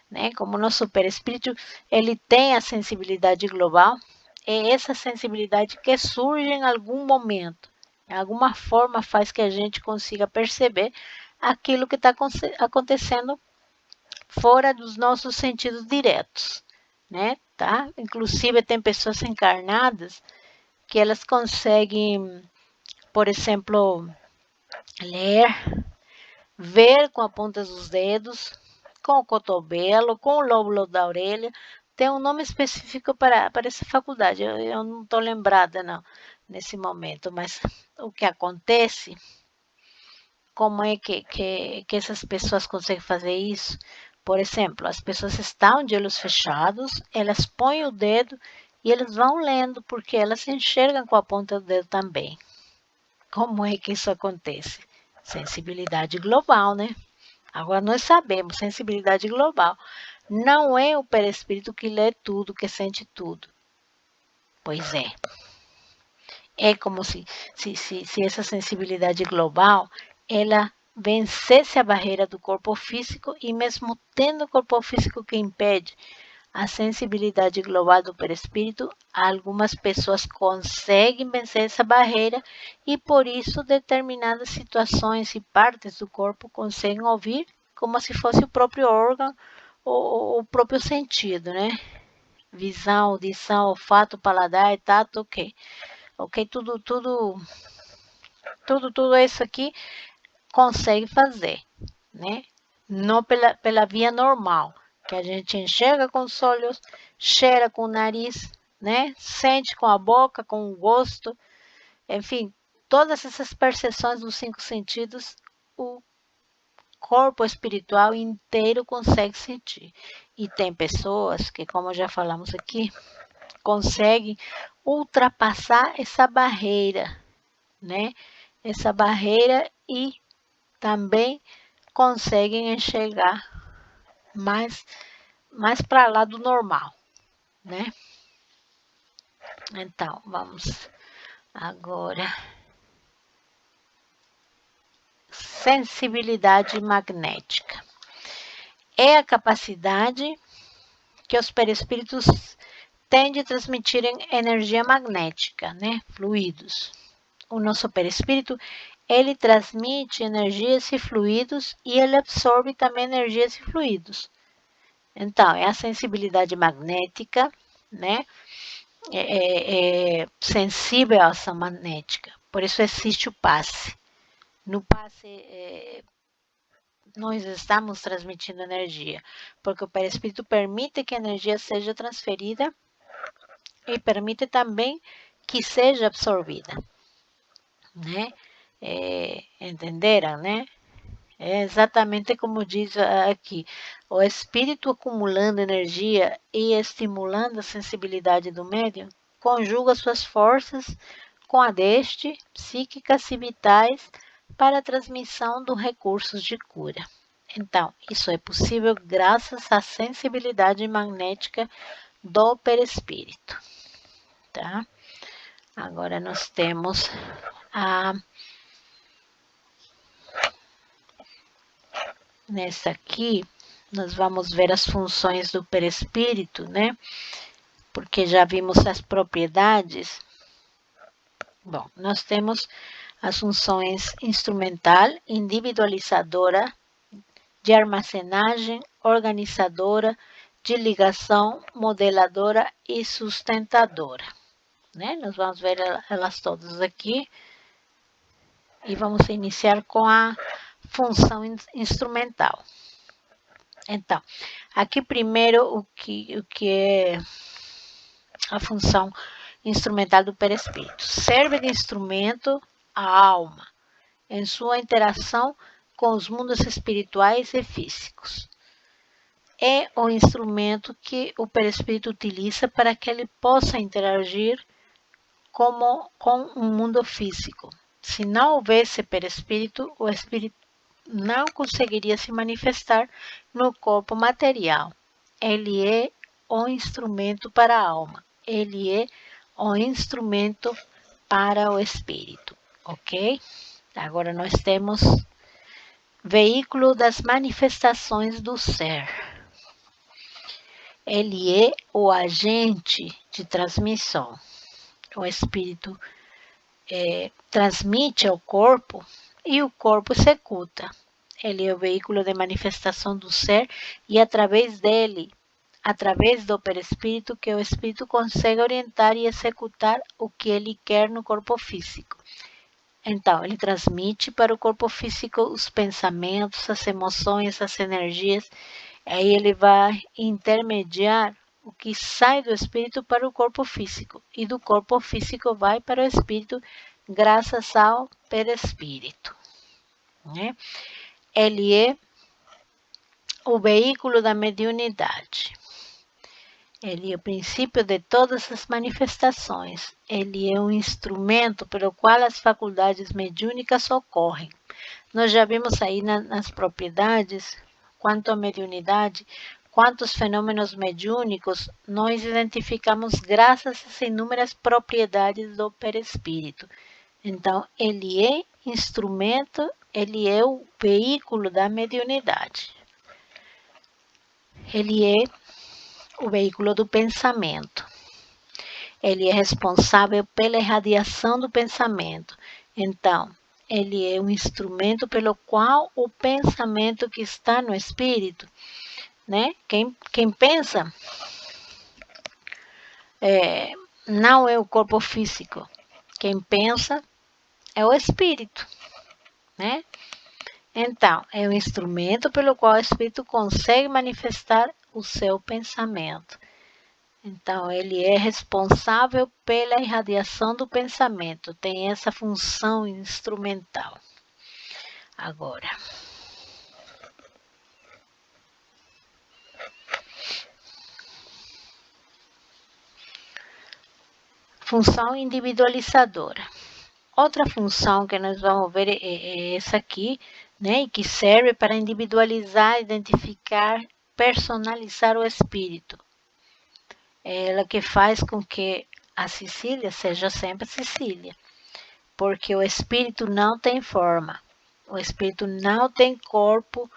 né? Como o nosso perispírito, ele tem a sensibilidade global, é essa sensibilidade que surge em algum momento, de alguma forma faz que a gente consiga perceber aquilo que está acontecendo fora dos nossos sentidos diretos, né? Tá? Inclusive tem pessoas encarnadas que elas conseguem, por exemplo, ler, ver com a ponta dos dedos, com o cotovelo, com o lóbulo da orelha. Tem um nome específico para essa faculdade, eu não estou lembrada não, nesse momento, mas o que acontece, como é que essas pessoas conseguem fazer isso? Por exemplo, as pessoas estão de olhos fechados, elas põem o dedo e elas vão lendo, porque elas se enxergam com a ponta do dedo também. Como é que isso acontece? Sensibilidade global, né? Agora nós sabemos, sensibilidade global. Não é o perispírito que lê tudo, que sente tudo. Pois é. É como se essa sensibilidade global, ela vencesse a barreira do corpo físico e mesmo tendo o corpo físico que impede a sensibilidade global do perispírito, algumas pessoas conseguem vencer essa barreira e por isso determinadas situações e partes do corpo conseguem ouvir como se fosse o próprio órgão ou o próprio sentido, né? Visão, audição, olfato, paladar, tato, ok. Ok, tudo isso aqui consegue fazer, né? Não pela via normal, que a gente enxerga com os olhos, cheira com o nariz, né? Sente com a boca, com o gosto, enfim, todas essas percepções dos 5 sentidos, o corpo espiritual inteiro consegue sentir. E tem pessoas que, como já falamos aqui, conseguem ultrapassar essa barreira, né? Essa barreira e também conseguem enxergar mais para lá do normal, né? Então, vamos agora. Sensibilidade magnética. É a capacidade que os perispíritos têm de transmitirem energia magnética, né? Fluidos. O nosso perispírito, ele transmite energias e fluidos e ele absorve também energias e fluidos. Então, é a sensibilidade magnética, né? É sensível à ação magnética. Por isso existe o passe. No passe, nós estamos transmitindo energia, porque o perispírito permite que a energia seja transferida e permite também que seja absorvida, né? Entenderam, né? É exatamente como diz aqui, o espírito acumulando energia e estimulando a sensibilidade do médium, conjuga suas forças com a deste, psíquicas e vitais, para a transmissão dos recursos de cura. Então, isso é possível graças à sensibilidade magnética do perispírito, tá? Agora nós temos nessa aqui, nós vamos ver as funções do perispírito, né? Porque já vimos as propriedades. Bom, nós temos as funções instrumental, individualizadora, de armazenagem, organizadora, de ligação, modeladora e sustentadora, né? Nós vamos ver elas todas aqui e vamos iniciar com a função instrumental. Então, aqui primeiro o que é a função instrumental do perispírito. Serve de instrumento à alma em sua interação com os mundos espirituais e físicos. É o instrumento que o perispírito utiliza para que ele possa interagir com o mundo físico. Se não houvesse perispírito, o espírito não conseguiria se manifestar no corpo material. Ele é o instrumento para a alma. Ele é o instrumento para o espírito, ok? Agora nós temos veículo das manifestações do ser. Ele é o agente de transmissão. O espírito transmite ao corpo e o corpo executa. Ele é o veículo de manifestação do ser e através dele, através do perispírito, que o espírito consegue orientar e executar o que ele quer no corpo físico. Então, ele transmite para o corpo físico os pensamentos, as emoções, as energias. Aí ele vai intermediar o que sai do espírito para o corpo físico. E do corpo físico vai para o espírito graças ao perispírito, né? Ele é o veículo da mediunidade. Ele é o princípio de todas as manifestações. Ele é um instrumento pelo qual as faculdades mediúnicas ocorrem. Nós já vimos aí nas propriedades, quanto à mediunidade, quantos fenômenos mediúnicos nós identificamos graças às inúmeras propriedades do perispírito. Então, ele é instrumento, ele é o veículo da mediunidade. Ele é o veículo do pensamento. Ele é responsável pela irradiação do pensamento. Então, ele é um instrumento pelo qual o pensamento que está no espírito, né? Quem pensa não é o corpo físico. Quem pensa é o espírito, né? Então, é um instrumento pelo qual o espírito consegue manifestar o seu pensamento. Então, ele é responsável pela irradiação do pensamento, tem essa função instrumental. Agora, função individualizadora. Outra função que nós vamos ver é essa aqui, né, e que serve para individualizar, identificar, personalizar o espírito. É ela que faz com que a Cecília seja sempre Cecília, porque o espírito não tem forma, o espírito não tem corpo,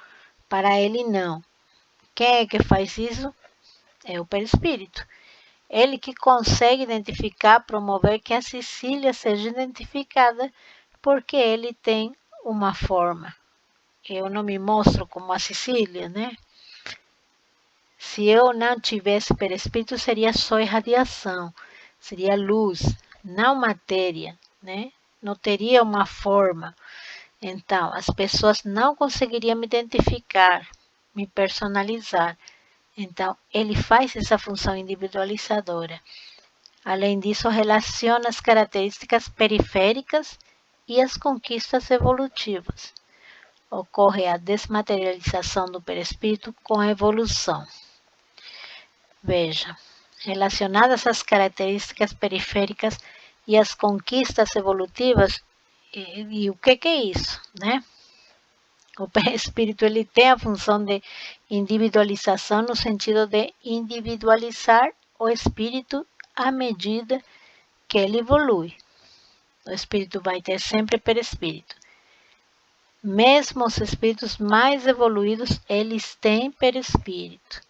para ele não. Quem é que faz isso? É o perispírito. Ele que consegue identificar, promover que a Cecília seja identificada, porque ele tem uma forma. Eu não me mostro como a Cecília, né? Se eu não tivesse perispírito, seria só irradiação, seria luz, não matéria, né? Não teria uma forma. Então, as pessoas não conseguiriam me identificar, me personalizar. Então, ele faz essa função individualizadora. Além disso, relaciona as características periféricas e as conquistas evolutivas. Ocorre a desmaterialização do perispírito com a evolução. Veja, relacionadas às características periféricas e as conquistas evolutivas, e o que é isso, né? O perispírito ele tem a função de individualização no sentido de individualizar o espírito à medida que ele evolui. O espírito vai ter sempre perispírito. Mesmo os espíritos mais evoluídos, eles têm perispírito.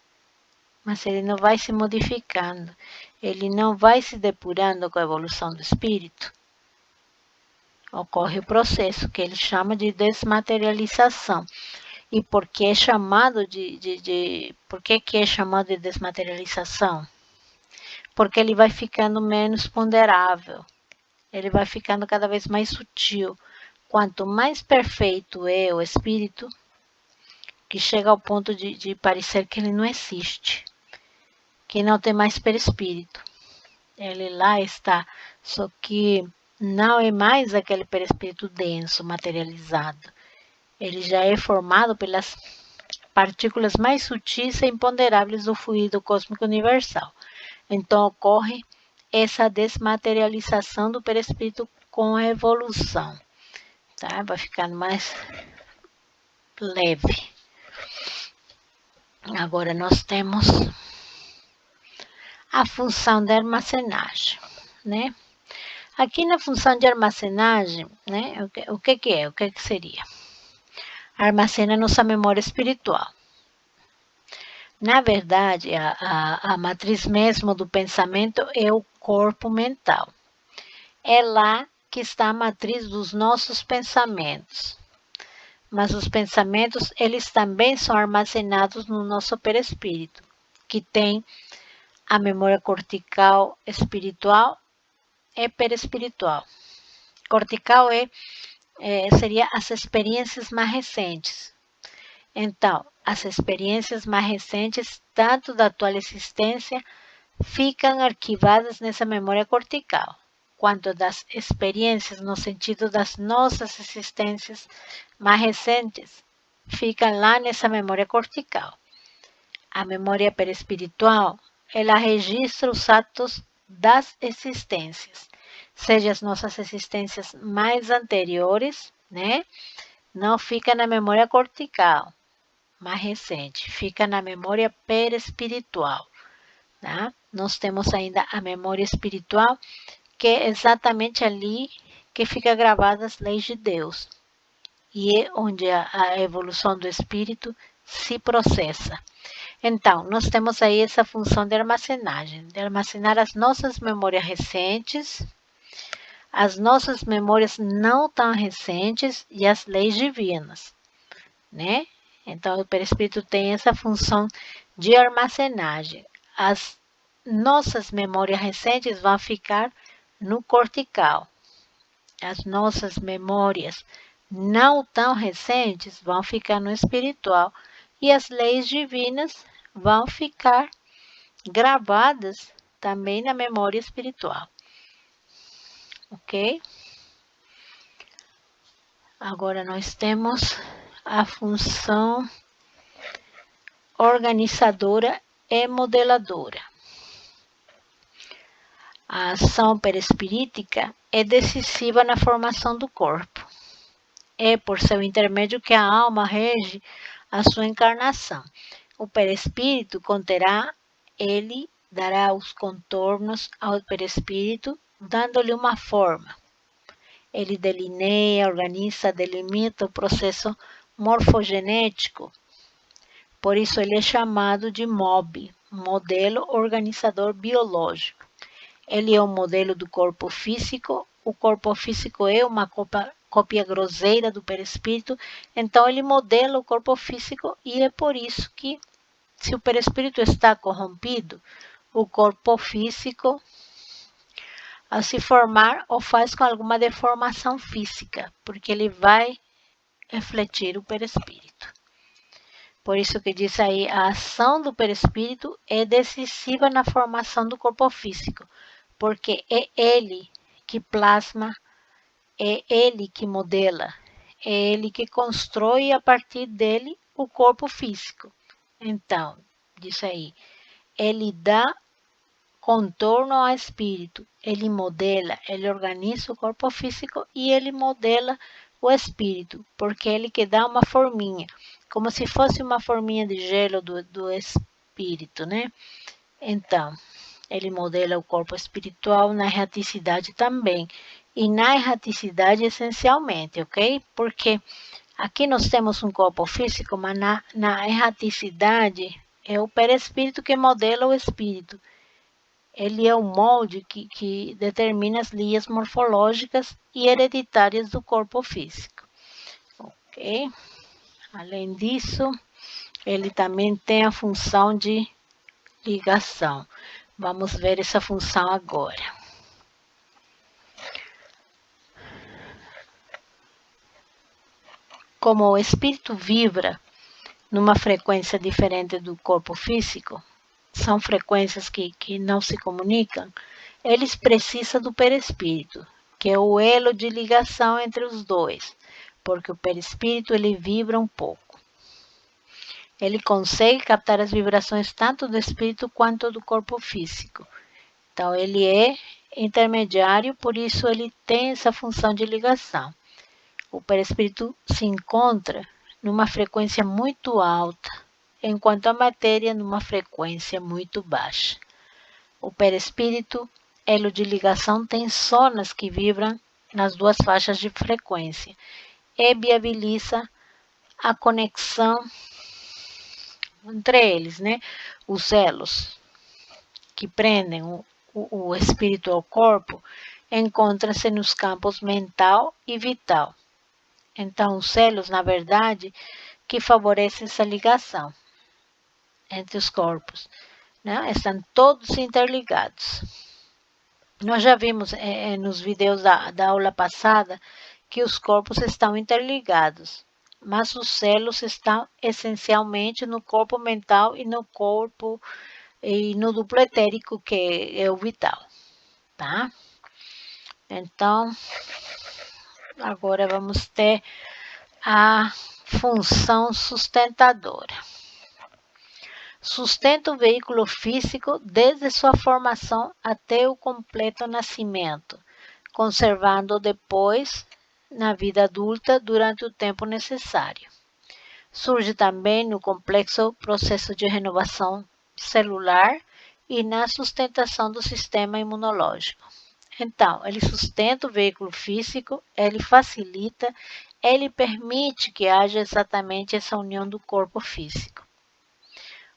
Mas ele não vai se modificando, ele não vai se depurando com a evolução do espírito. Ocorre o processo que ele chama de desmaterialização. E por que é chamado por que é chamado de desmaterialização? Porque ele vai ficando menos ponderável, ele vai ficando cada vez mais sutil. Quanto mais perfeito é o espírito, que chega ao ponto de parecer que ele não existe, que não tem mais perispírito. Ele lá está, só que não é mais aquele perispírito denso, materializado. Ele já é formado pelas partículas mais sutis e imponderáveis do fluido cósmico universal. Então, ocorre essa desmaterialização do perispírito com a evolução. Tá? Vai ficando mais leve. Agora nós temos a função de armazenagem, né? Aqui na função de armazenagem, né? O que é? O que seria? Armazena nossa memória espiritual. Na verdade, a matriz mesmo do pensamento é o corpo mental. É lá que está a matriz dos nossos pensamentos. Mas os pensamentos, eles também são armazenados no nosso perispírito, que tem a memória cortical espiritual e perispiritual. Cortical seria as experiências mais recentes. Então, as experiências mais recentes, tanto da atual existência, ficam arquivadas nessa memória cortical, quanto das experiências no sentido das nossas existências mais recentes, ficam lá nessa memória cortical. A memória perispiritual, ela registra os atos das existências, seja as nossas existências mais anteriores, né? Não fica na memória cortical mais recente, fica na memória perispiritual, tá? Nós temos ainda a memória espiritual, que é exatamente ali que fica gravada as leis de Deus, e é onde a evolução do espírito se processa. Então, nós temos aí essa função de armazenagem, de armazenar as nossas memórias recentes, as nossas memórias não tão recentes e as leis divinas, né? Então, o perispírito tem essa função de armazenagem. As nossas memórias recentes vão ficar no cortical. As nossas memórias não tão recentes vão ficar no espiritual. E as leis divinas vão ficar gravadas também na memória espiritual. Ok? Agora nós temos a função organizadora e modeladora. A ação perispirítica é decisiva na formação do corpo. É por seu intermédio que a alma rege a sua encarnação. O perispírito conterá, ele dará os contornos ao perispírito, dando-lhe uma forma. Ele delineia, organiza, delimita o processo morfogenético. Por isso ele é chamado de MOB, modelo organizador biológico. Ele é o modelo do corpo físico. O corpo físico é uma cópia grosseira do perispírito, então ele modela o corpo físico, e é por isso que, se o perispírito está corrompido, o corpo físico, ao se formar, o faz com alguma deformação física, porque ele vai refletir o perispírito. Por isso que diz aí, a ação do perispírito é decisiva na formação do corpo físico, porque é ele que plasma, é ele que modela, é ele que constrói a partir dele o corpo físico. Então, diz aí, ele dá contorno ao espírito, ele modela, ele organiza o corpo físico e ele modela o espírito, porque ele que dá uma forminha, como se fosse uma forminha de gelo do espírito, né? Então, ele modela o corpo espiritual na erraticidade também, e na erraticidade essencialmente, ok? Porque aqui nós temos um corpo físico, mas na erraticidade é o perispírito que modela o espírito. Ele é o molde que determina as linhas morfológicas e hereditárias do corpo físico. Ok? Além disso, ele também tem a função de ligação. Vamos ver essa função agora. Como o espírito vibra numa frequência diferente do corpo físico, são frequências que não se comunicam, eles precisam do perispírito, que é o elo de ligação entre os dois, porque o perispírito ele vibra um pouco. Ele consegue captar as vibrações tanto do espírito quanto do corpo físico. Então, ele é intermediário, por isso ele tem essa função de ligação. O perispírito se encontra numa frequência muito alta, enquanto a matéria numa frequência muito baixa. O perispírito, elo de ligação, tem zonas que vibram nas duas faixas de frequência e viabiliza a conexão entre eles, né? Os elos que prendem o espírito ao corpo encontram-se nos campos mental e vital. Então, os elos, na verdade, que favorecem essa ligação entre os corpos, né? Estão todos interligados. Nós já vimos nos vídeos da aula passada que os corpos estão interligados, mas os elos estão essencialmente no corpo mental e no corpo e no duplo etérico, que é o vital, tá? Então, agora vamos ter a função sustentadora. Sustenta o veículo físico desde sua formação até o completo nascimento, conservando-o depois na vida adulta durante o tempo necessário. Surge também no complexo processo de renovação celular e na sustentação do sistema imunológico. Então, ele sustenta o veículo físico, ele facilita, ele permite que haja exatamente essa união do corpo físico.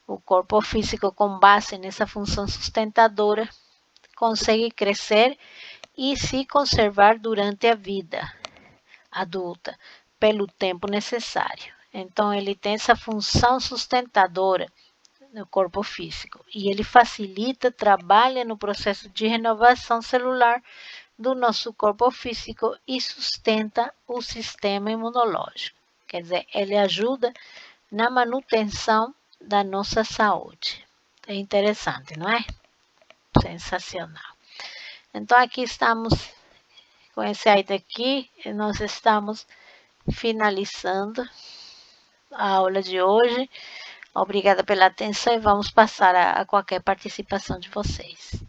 O corpo físico, com base nessa função sustentadora, consegue crescer e se conservar durante a vida adulta, pelo tempo necessário. Então, ele tem essa função sustentadora no corpo físico e ele facilita, trabalha no processo de renovação celular do nosso corpo físico e sustenta o sistema imunológico. Quer dizer, ele ajuda na manutenção da nossa saúde. É interessante, não é? Sensacional. Então, aqui estamos com esse item aqui, e nós estamos finalizando a aula de hoje. Obrigada pela atenção e vamos passar a qualquer participação de vocês.